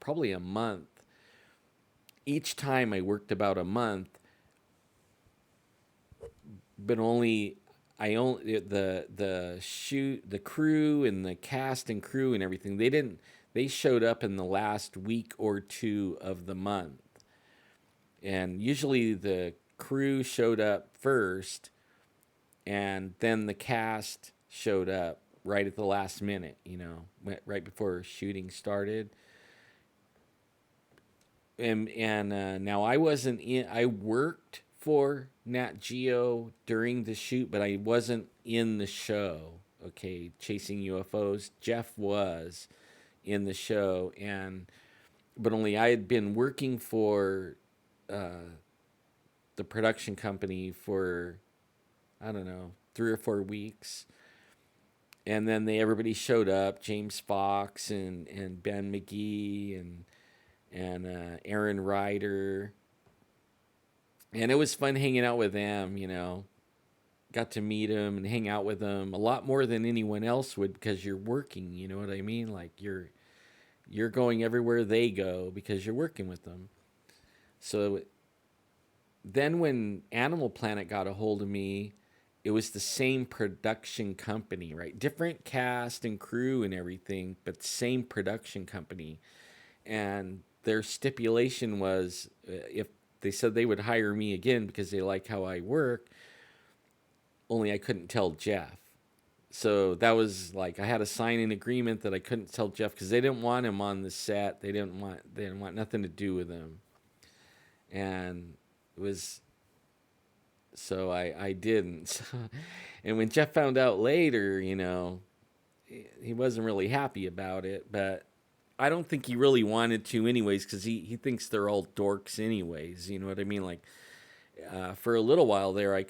[SPEAKER 1] probably a month. Each time I worked about a month, but only I only the shoot the crew and the cast and crew and everything. They showed up in the last week or two of the month, and usually the crew showed up first, and then the cast showed up right at the last minute. Right before shooting started. And now I wasn't in. I worked for Nat Geo during the shoot, but I wasn't in the show. Okay, chasing UFOs. Jeff was in the show, and but only I had been working for uh, the production company for I don't know 3 or 4 weeks, and then everybody showed up. James Fox and Ben McGee and Aaron Ryder, and it was fun hanging out with them. Got to meet them and hang out with them a lot more than anyone else would because you're working. You know what I mean? Like you're going everywhere they go because you're working with them. So then when Animal Planet got a hold of me, it was the same production company, right? Different cast and crew and everything, but same production company. And their stipulation was if they said they would hire me again because they like how I work, only I couldn't tell Jeff. So that was like I had to sign an agreement that I couldn't tell Jeff because they didn't want him on the set. They didn't want nothing to do with him. And it was so I didn't. And when Jeff found out later, he wasn't really happy about it, but I don't think he really wanted to anyways because he thinks they're all dorks anyways. You know what I mean? Like for a little while there,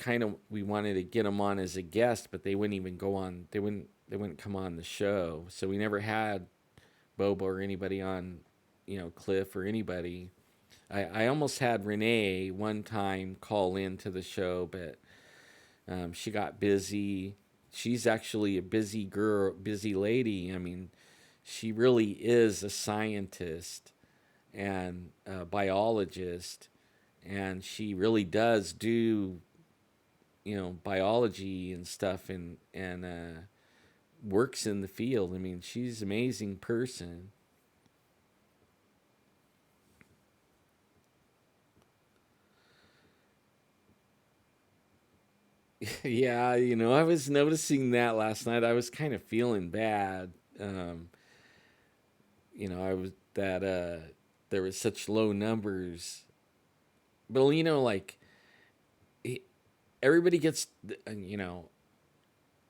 [SPEAKER 1] we wanted to get him on as a guest, but they wouldn't even go on. They wouldn't come on the show. So we never had Bobo or anybody on, Cliff or anybody. I almost had Renee one time call in to the show, but she got busy. She's actually a busy girl, busy lady. I mean, she really is a scientist and a biologist, and she really does do biology and stuff and works in the field. I mean, she's an amazing person. Yeah, I was noticing that last night. I was kind of feeling bad. Um, I was that there was such low numbers, but like everybody gets,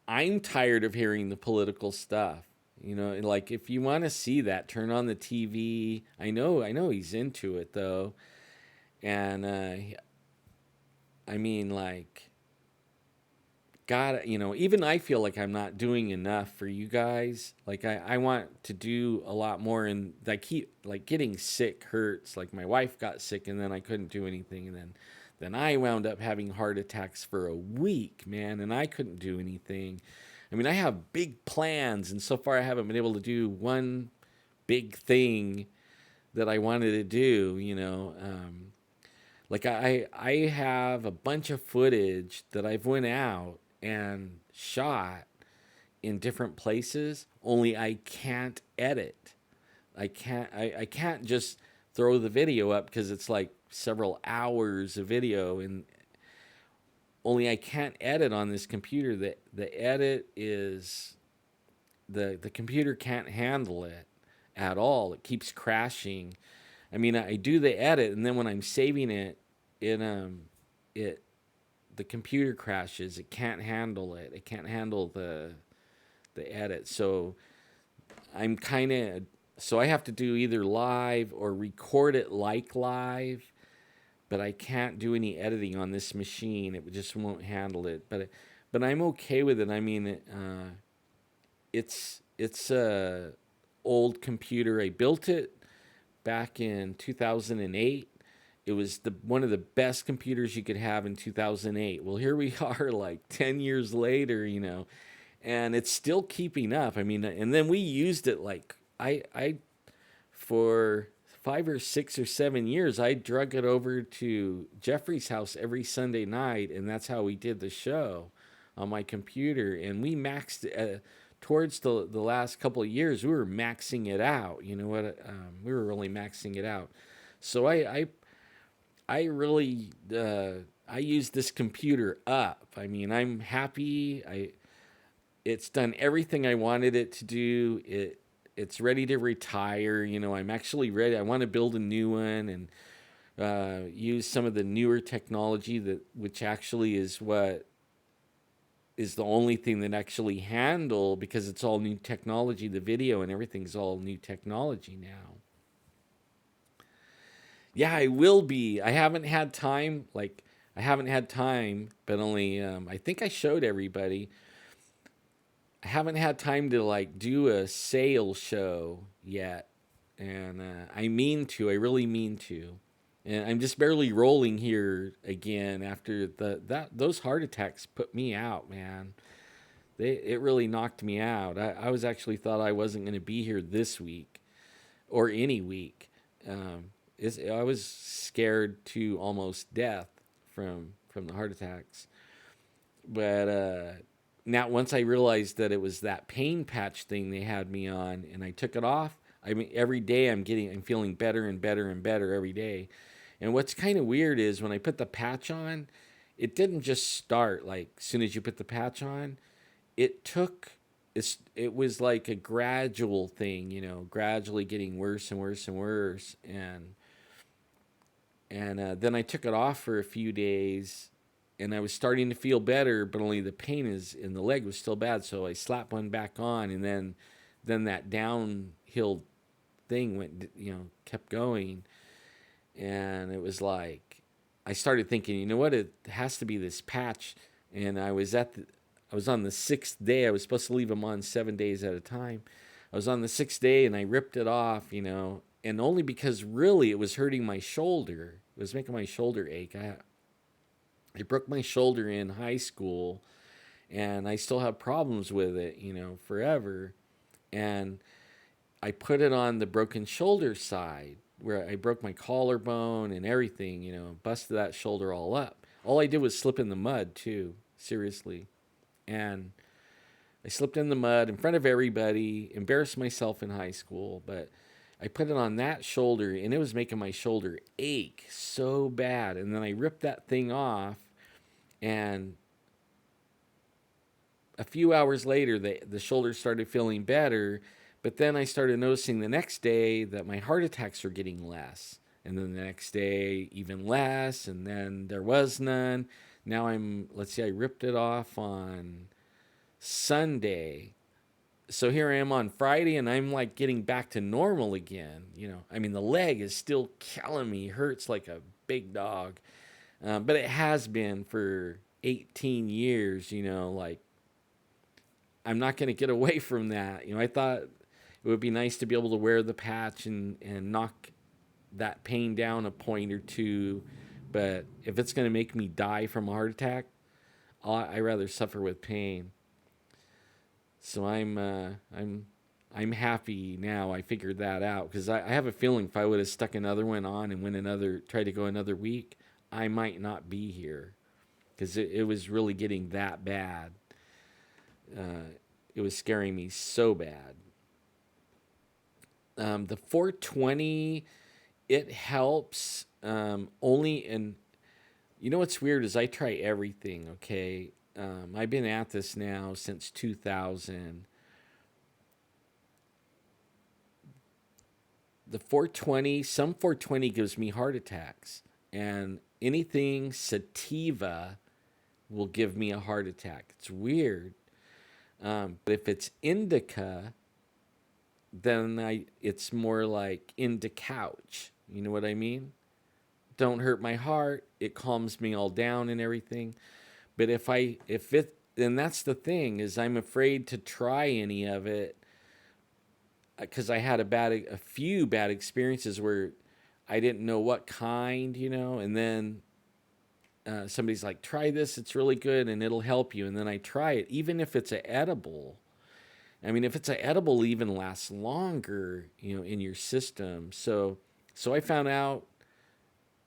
[SPEAKER 1] I'm tired of hearing the political stuff. Like if you want to see that, turn on the TV. I know he's into it though, and I mean, like, God, even I feel like I'm not doing enough for you guys. Like I want to do a lot more, and I keep like getting sick hurts. Like my wife got sick, and then I couldn't do anything, and then I wound up having heart attacks for a week, man, and I couldn't do anything. I mean, I have big plans, and so far I haven't been able to do one big thing that I wanted to do. Like I have a bunch of footage that I've went out and shot in different places. Only I can't edit. I can't just throw the video up because it's like several hours of video, and only I can't edit on this computer. The edit is the computer can't handle it at all. It keeps crashing. I mean, I do the edit, and then when I'm saving it, it the computer crashes. It can't handle it. It can't handle the edit. So I'm kind of so I have to do either live or record it like live, but I can't do any editing on this machine. It just won't handle it. But I'm okay with it. I mean, it's a old computer. I built it back in 2008, It was the one of the best computers you could have in 2008. Well, here we are like 10 years later, and it's still keeping up. I mean, and then we used it like I for 5 or 6 or 7 years, I drug it over to Jeffrey's house every Sunday night, and that's how we did the show on my computer. And we maxed towards the last couple of years. We were maxing it out. You know what? We were really maxing it out. So I really I use this computer up. I mean, I'm happy. It's done everything I wanted it to do. It's ready to retire. I'm actually ready. I want to build a new one and use some of the newer technology which actually is what is the only thing that actually handle, because it's all new technology. The video and everything's all new technology now. Yeah, I will be. I haven't had time. But only I think I showed everybody. I haven't had time to like do a sale show yet, and I mean to. I really mean to. And I'm just barely rolling here again after those heart attacks put me out, man. It really knocked me out. I was actually thought I wasn't going to be here this week or any week. I was scared to almost death from the heart attacks. But now once I realized that it was that pain patch thing they had me on, and I took it off, I mean every day I'm feeling better and better and better every day. And what's kind of weird is when I put the patch on, it didn't just start like as soon as you put the patch on. It was like a gradual thing, gradually getting worse and worse and worse. And then I took it off for a few days, and I was starting to feel better, but only the pain is in the leg was still bad. So I slapped one back on, and then that downhill thing kept going, and it was like I started thinking, you know what, it has to be this patch. And I was on the 6th day. I was supposed to leave them on 7 days at a time. I was on the 6th day, and I ripped it off, and only because really it was hurting my shoulder. It was making my shoulder ache. I broke my shoulder in high school, and I still have problems with it, forever. And I put it on the broken shoulder side where I broke my collarbone and everything, busted that shoulder all up. All I did was slip in the mud, too, seriously. And I slipped in the mud in front of everybody, embarrassed myself in high school, but I put it on that shoulder, and it was making my shoulder ache so bad. And then I ripped that thing off, and a few hours later, the shoulder started feeling better. But then I started noticing the next day that my heart attacks were getting less. And then the next day, even less. And then there was none. Now let's see, I ripped it off on Sunday. So here I am on Friday, and I'm like getting back to normal again. I mean, the leg is still killing me, hurts like a big dog. But it has been for 18 years, like I'm not going to get away from that. I thought it would be nice to be able to wear the patch and knock that pain down a point or two. But if it's going to make me die from a heart attack, I'd rather suffer with pain. So I'm happy now. I figured that out, because I have a feeling if I would have stuck another one on and tried to go another week, I might not be here, because it was really getting that bad. It was scaring me so bad. The 420, it helps only in. What's weird is I try everything. Okay, I've been at this now since 2000. The 420, some 420 gives me heart attacks, and anything sativa will give me a heart attack. It's weird. But if it's indica, then it's more like couch. You know what I mean? Don't hurt my heart. It calms me all down and everything. But then that's the thing, is I'm afraid to try any of it, because I had a few bad experiences where I didn't know what kind, and then somebody's like, try this, it's really good and it'll help you. And then I try it, even if it's an edible. I mean, if it's an edible, even lasts longer, in your system. So I found out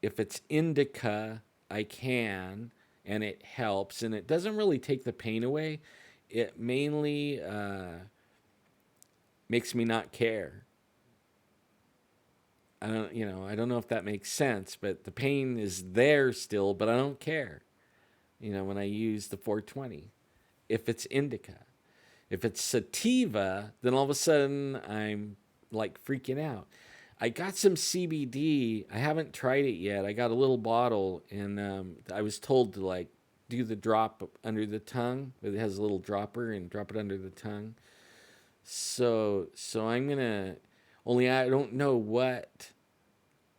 [SPEAKER 1] if it's indica, I can, and it helps, and it doesn't really take the pain away. It mainly makes me not care. I don't know if that makes sense, but the pain is there still, but I don't care. When I use the 420, if it's indica. If it's sativa, then all of a sudden I'm like freaking out. I got some CBD. I haven't tried it yet. I got a little bottle, and I was told to like do the drop under the tongue. It has a little dropper and drop it under the tongue. So I'm gonna. Only I don't know what.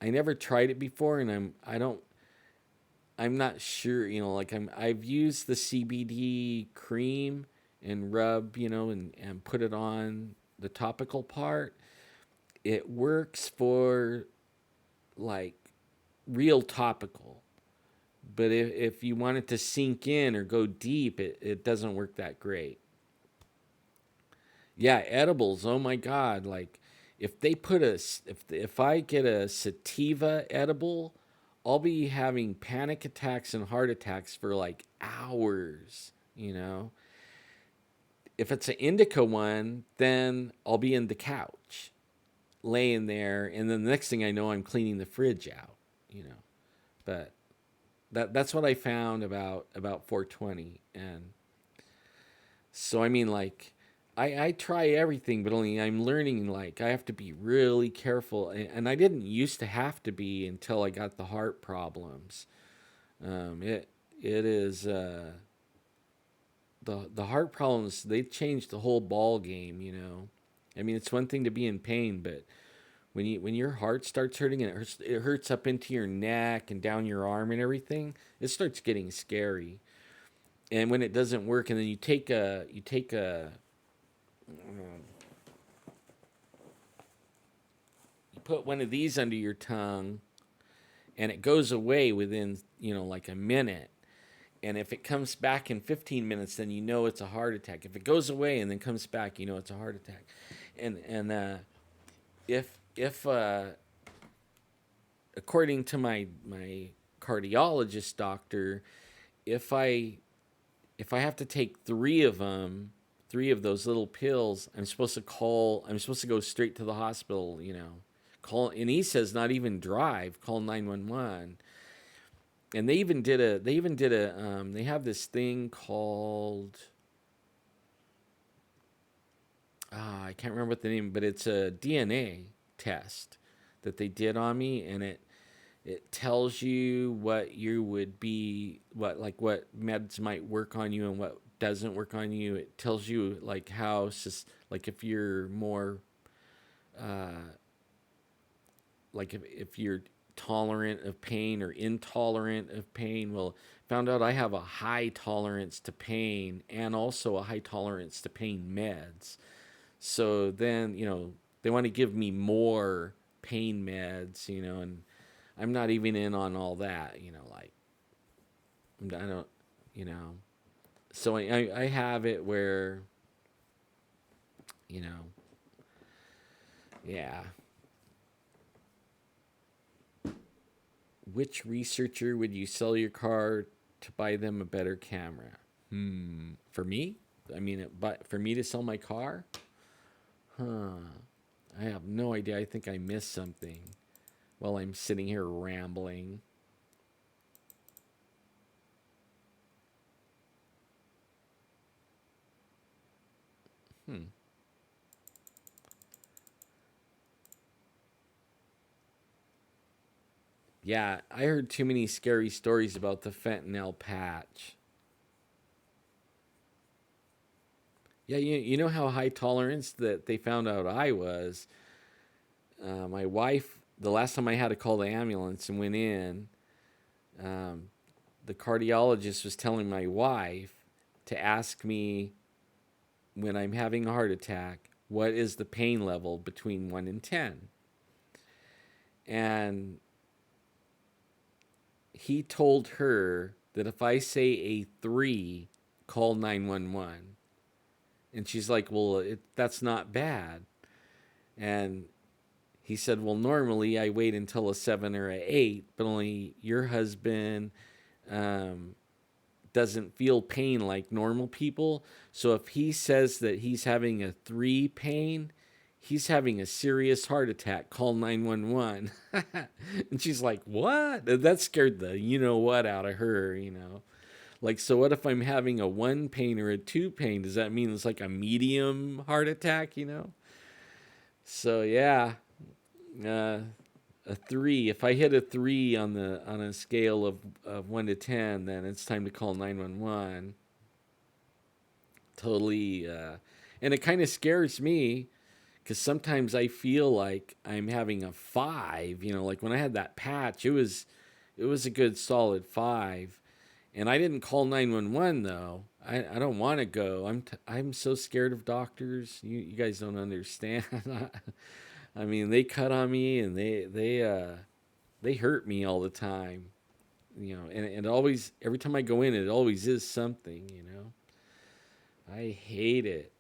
[SPEAKER 1] I never tried it before, and I'm not sure. Like I've used the CBD cream and rub, and put it on the topical part. It works for like real topical. But if you want it to sink in or go deep, it doesn't work that great. Yeah, edibles. Oh my God. Like if they put if I get a sativa edible, I'll be having panic attacks and heart attacks for like hours. If it's an indica one, then I'll be in the couch laying there, and then the next thing I know, I'm cleaning the fridge out. But that's what I found about 420, and so I mean, like, I try everything, but only I'm learning like I have to be really careful, and I didn't used to have to be until I got the heart problems. It is the heart problems. They changed the whole ball game. I mean, it's one thing to be in pain, but when your heart starts hurting and it hurts up into your neck and down your arm and everything, it starts getting scary. And when it doesn't work, and then you put one of these under your tongue, and it goes away within like a minute. And if it comes back in 15 minutes, then it's a heart attack. If it goes away and then comes back, it's a heart attack. And if according to my cardiologist doctor, if I if I have to take three of those little pills, I'm supposed to call. I'm supposed to go straight to the hospital. Call, and he says not even drive. Call 911. And they have this thing called I can't remember what the name, but it's a DNA test that they did on me, and it tells you what you would be, what meds might work on you and what doesn't work on you. It tells you like how, like if you're more, like if you're tolerant of pain or intolerant of pain. Well, found out I have a high tolerance to pain and also a high tolerance to pain meds. So then, they want to give me more pain meds, and I'm not even in on all that, like I don't, you know. So I have it where, you know, yeah. Which researcher would you sell your car to buy them a better camera? For me? I mean, but for me to sell my car? Huh. I have no idea. I think I missed something while I'm sitting here rambling. Hmm. Yeah, I heard too many scary stories about the fentanyl patch. Yeah, you know how high tolerance that they found out I was. My wife, the last time I had to call the ambulance and went in, um, the cardiologist was telling my wife to ask me when I'm having a heart attack, what is the pain level between 1 and 10? And he told her that if I say a 3, call 911. And she's like, well, that's not bad. And he said, well, normally I wait until a 7 or a 8, but only your husband um, doesn't feel pain like normal people. So if he says that he's having a 3 pain, he's having a serious heart attack. Call 911. And she's like, what? That scared the you know what out of her. Like, so what if I'm having a 1 pain or a 2 pain? Does that mean it's like a medium heart attack? So yeah, uh, a 3. If I hit a 3 on a scale of 1 to 10, then it's time to call 911. Totally, and it kind of scares me because sometimes I feel like I'm having a 5. Like when I had that patch, it was a good solid 5, and I didn't call 911 though. I don't want to go. I'm so scared of doctors. You guys don't understand. I mean, they cut on me and they hurt me all the time. And always every time I go in, it always is something. I hate it.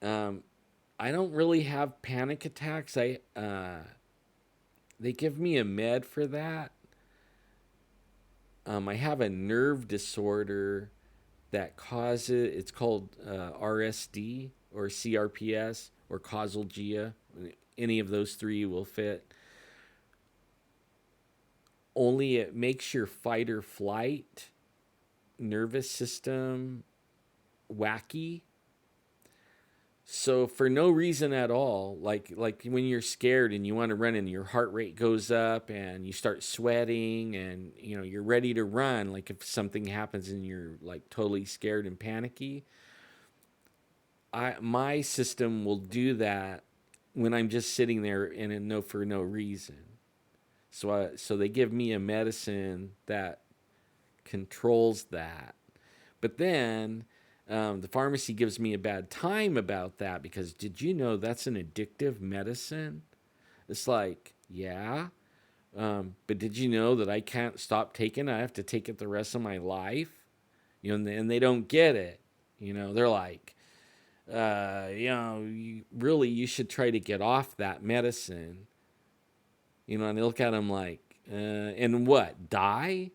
[SPEAKER 1] Um, I don't really have panic attacks. They give me a med for that. I have a nerve disorder that causes. It's called RSD or CRPS or causalgia. Any of those three will fit. Only it makes your fight or flight nervous system wacky. So for no reason at all, like when you're scared and you want to run and your heart rate goes up and you start sweating and you're ready to run, like if something happens and you're like totally scared and panicky, my system will do that when I'm just sitting there and no for no reason. So they give me a medicine that controls that. But then the pharmacy gives me a bad time about that because did you know that's an addictive medicine? It's like, yeah. But did you know that I can't stop taking it? I have to take it the rest of my life? And they don't get it. They're like, you should try to get off that medicine. And they look at them like, and what, die?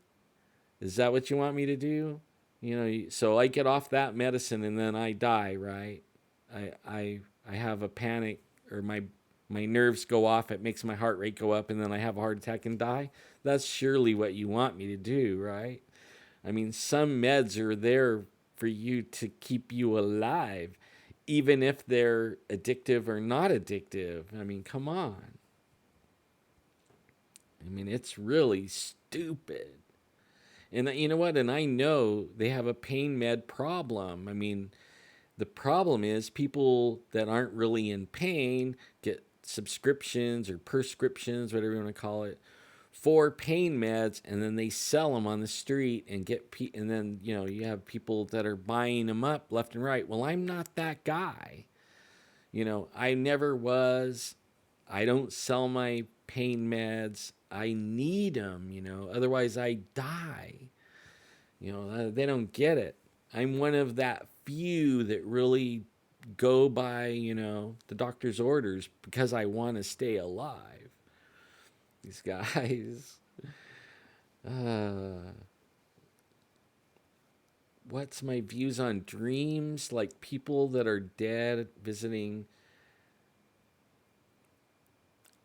[SPEAKER 1] Is that what you want me to do? So I get off that medicine and then I die, right? I have a panic or my nerves go off. It makes my heart rate go up and then I have a heart attack and die. That's surely what you want me to do, right? I mean, some meds are there for you to keep you alive, even if they're addictive or not addictive. I mean, come on. I mean, it's really stupid. And you know what? And I know they have a pain med problem. I mean, the problem is people that aren't really in pain get subscriptions or prescriptions, whatever you want to call it, for pain meds, and then they sell them on the street and and then you have people that are buying them up left and right. Well, I'm not that guy. I never was. I don't sell my pain meds. I need them. Otherwise I die. They don't get it. I'm one of that few that really go by, the doctor's orders because I want to stay alive. These guys. Uh, what's my views on dreams? Like people that are dead visiting.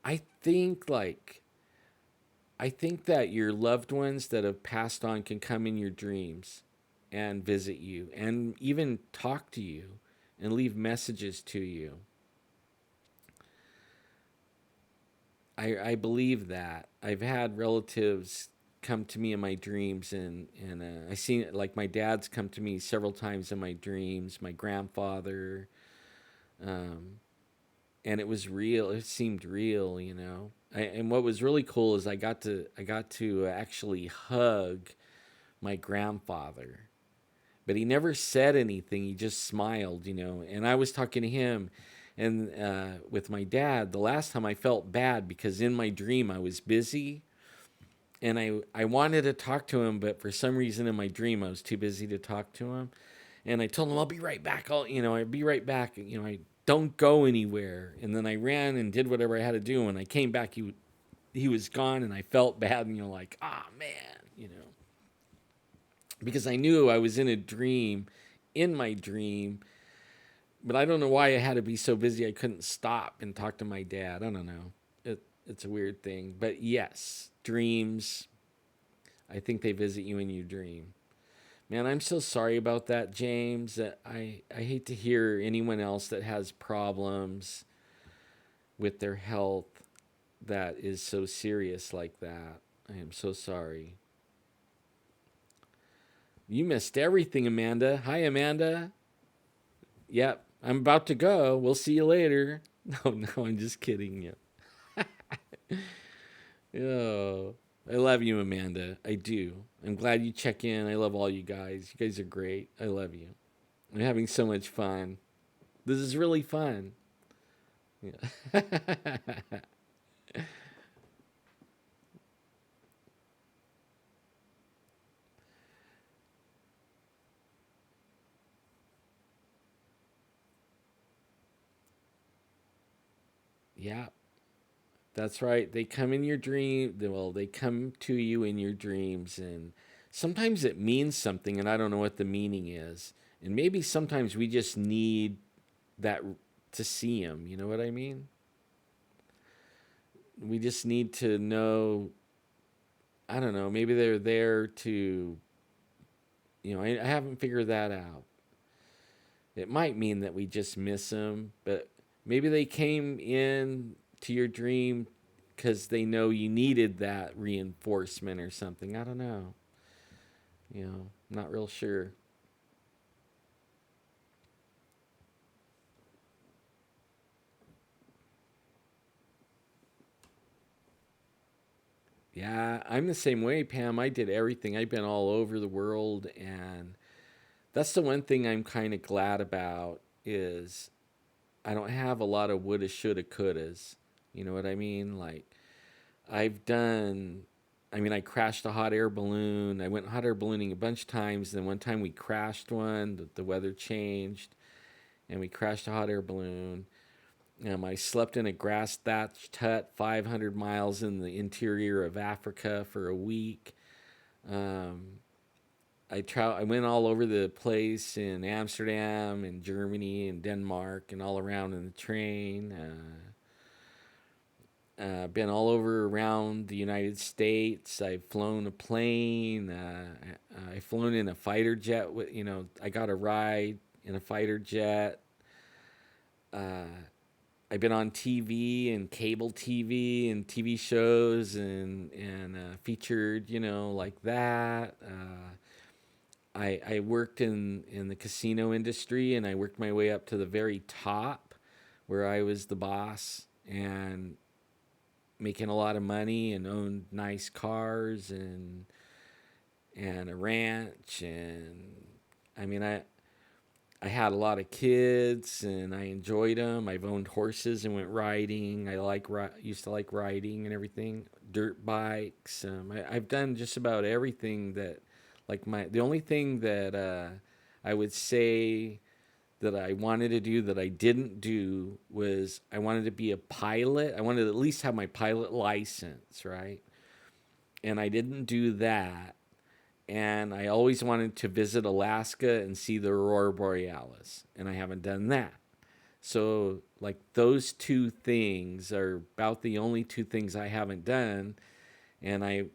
[SPEAKER 1] I think like I think that your loved ones that have passed on can come in your dreams and visit you and even talk to you and leave messages to you. I believe that. I've had relatives come to me in my dreams and I seen it like my dad's come to me several times in my dreams, my grandfather, um, and it was real. It seemed real. And what was really cool is I got to actually hug my grandfather, but he never said anything. He just smiled. And I was talking to him, And with my dad, the last time I felt bad because in my dream I was busy and I wanted to talk to him, but for some reason in my dream I was too busy to talk to him. And I told him I'll be right back. I'll be right back. I don't go anywhere. And then I ran and did whatever I had to do. And I came back, he was gone, and I felt bad. And like, ah, man, because I knew I was in a dream, in my dream. But I don't know why I had to be so busy I couldn't stop and talk to my dad. I don't know. It's a weird thing. But yes, dreams. I think they visit you in your dream. Man, I'm so sorry about that, James. I hate to hear anyone else that has problems with their health that is so serious like that. I am so sorry. You missed everything, Amanda. Hi, Amanda. Yep, I'm about to go. We'll see you later. No, no, I'm just kidding you. Oh, I love you, Amanda. I do. I'm glad you check in. I love all you guys. You guys are great. I love you. I'm having so much fun. This is really fun. Yeah. Yeah, that's right. They come in your dream. Well, they come to you in your dreams, and sometimes it means something, and I don't know what the meaning is. And maybe sometimes we just need that to see them. You know what I mean? We just need to know. I don't know. Maybe they're there to. I haven't figured that out. It might mean that we just miss them, but maybe they came in to your dream because they know you needed that reinforcement or something. I don't know. Not real sure. Yeah, I'm the same way, Pam. I did everything. I've been all over the world, and that's the one thing I'm kind of glad about is I don't have a lot of woulda, shoulda, couldas. You know what I mean? Like I've done. I mean, I crashed a hot air balloon. I went hot air ballooning a bunch of times. Then one time we crashed one. The weather changed, and we crashed a hot air balloon. I slept in a grass thatched hut 500 miles in the interior of Africa for a week. Um, I went all over the place in Amsterdam and Germany and Denmark and all around in the train. Been all over around the United States. I've flown a plane. I've flown in a fighter jet. I got a ride in a fighter jet. Uh, I've been on TV and cable TV and TV shows and featured, like that. I worked in the casino industry and I worked my way up to the very top where I was the boss and making a lot of money and owned nice cars and a ranch and I mean I had a lot of kids and I enjoyed them. I've owned horses and went riding. Used to like riding and everything. Dirt bikes. I've done just about everything that like the only thing that I would say that I wanted to do that I didn't do was I wanted to be a pilot. I wanted to at least have my pilot license, right? And I didn't do that. And I always wanted to visit Alaska and see the Aurora Borealis, and I haven't done that. So, like, those two things are about the only two things I haven't done, and I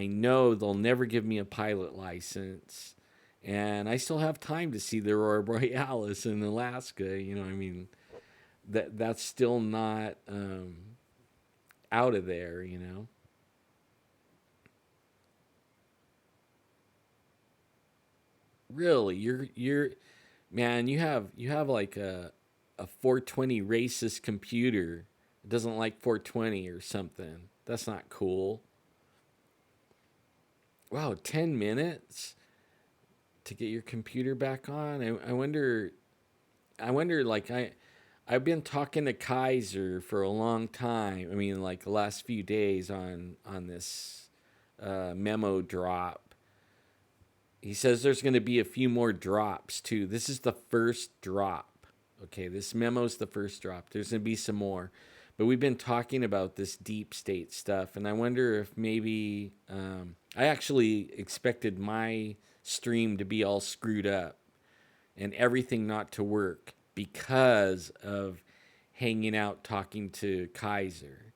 [SPEAKER 1] know they'll never give me a pilot license, and I still have time to see the Aurora Borealis in Alaska. I mean, that's still not out of there. Really, you're man, you have like a 420 racist computer. It doesn't like 420 or something. That's not cool. Wow, 10 minutes to get your computer back on. I wonder like I've been talking to Kaiser for a long time. I mean, like the last few days on this memo drop. He says there's going to be a few more drops too. This is the first drop. Okay, this memo's the first drop. There's going to be some more. But we've been talking about this deep state stuff, and I wonder if maybe I actually expected my stream to be all screwed up and everything not to work because of hanging out talking to Kaiser.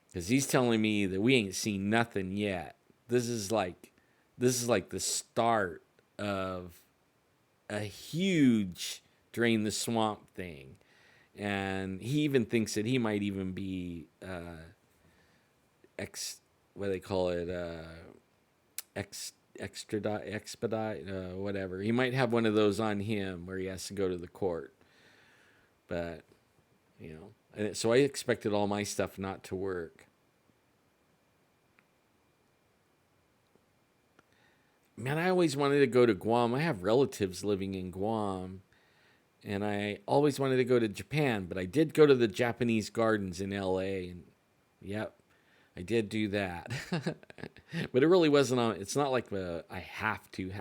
[SPEAKER 1] Because he's telling me that we ain't seen nothing yet. This is like the start of a huge drain the swamp thing. And he even thinks that he might even be what do they call it, expedite, whatever. He might have one of those on him where he has to go to the court. But so I expected all my stuff not to work. Man, I always wanted to go to Guam. I have relatives living in Guam. And I always wanted to go to Japan, but I did go to the Japanese gardens in LA. And yep, I did do that. But it really wasn't on, it's not like I have to.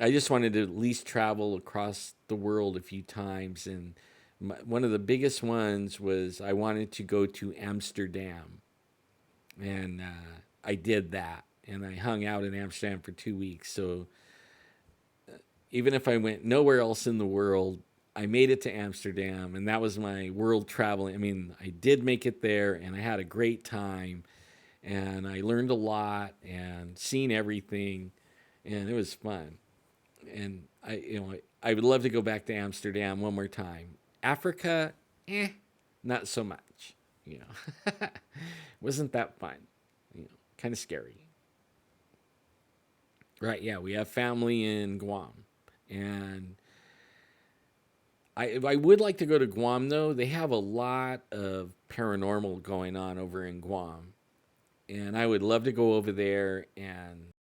[SPEAKER 1] I just wanted to at least travel across the world a few times. And one of the biggest ones was I wanted to go to Amsterdam. And I did that. And I hung out in Amsterdam for 2 weeks. So even if I went nowhere else in the world, I made it to Amsterdam, and that was my world traveling. I mean, I did make it there, and I had a great time, and I learned a lot and seen everything, and it was fun. And I would love to go back to Amsterdam one more time. Africa, not so much. Wasn't that fun. Kind of scary. Right? Yeah, we have family in Guam. And I would like to go to Guam, though. They have a lot of paranormal going on over in Guam. And I would love to go over there and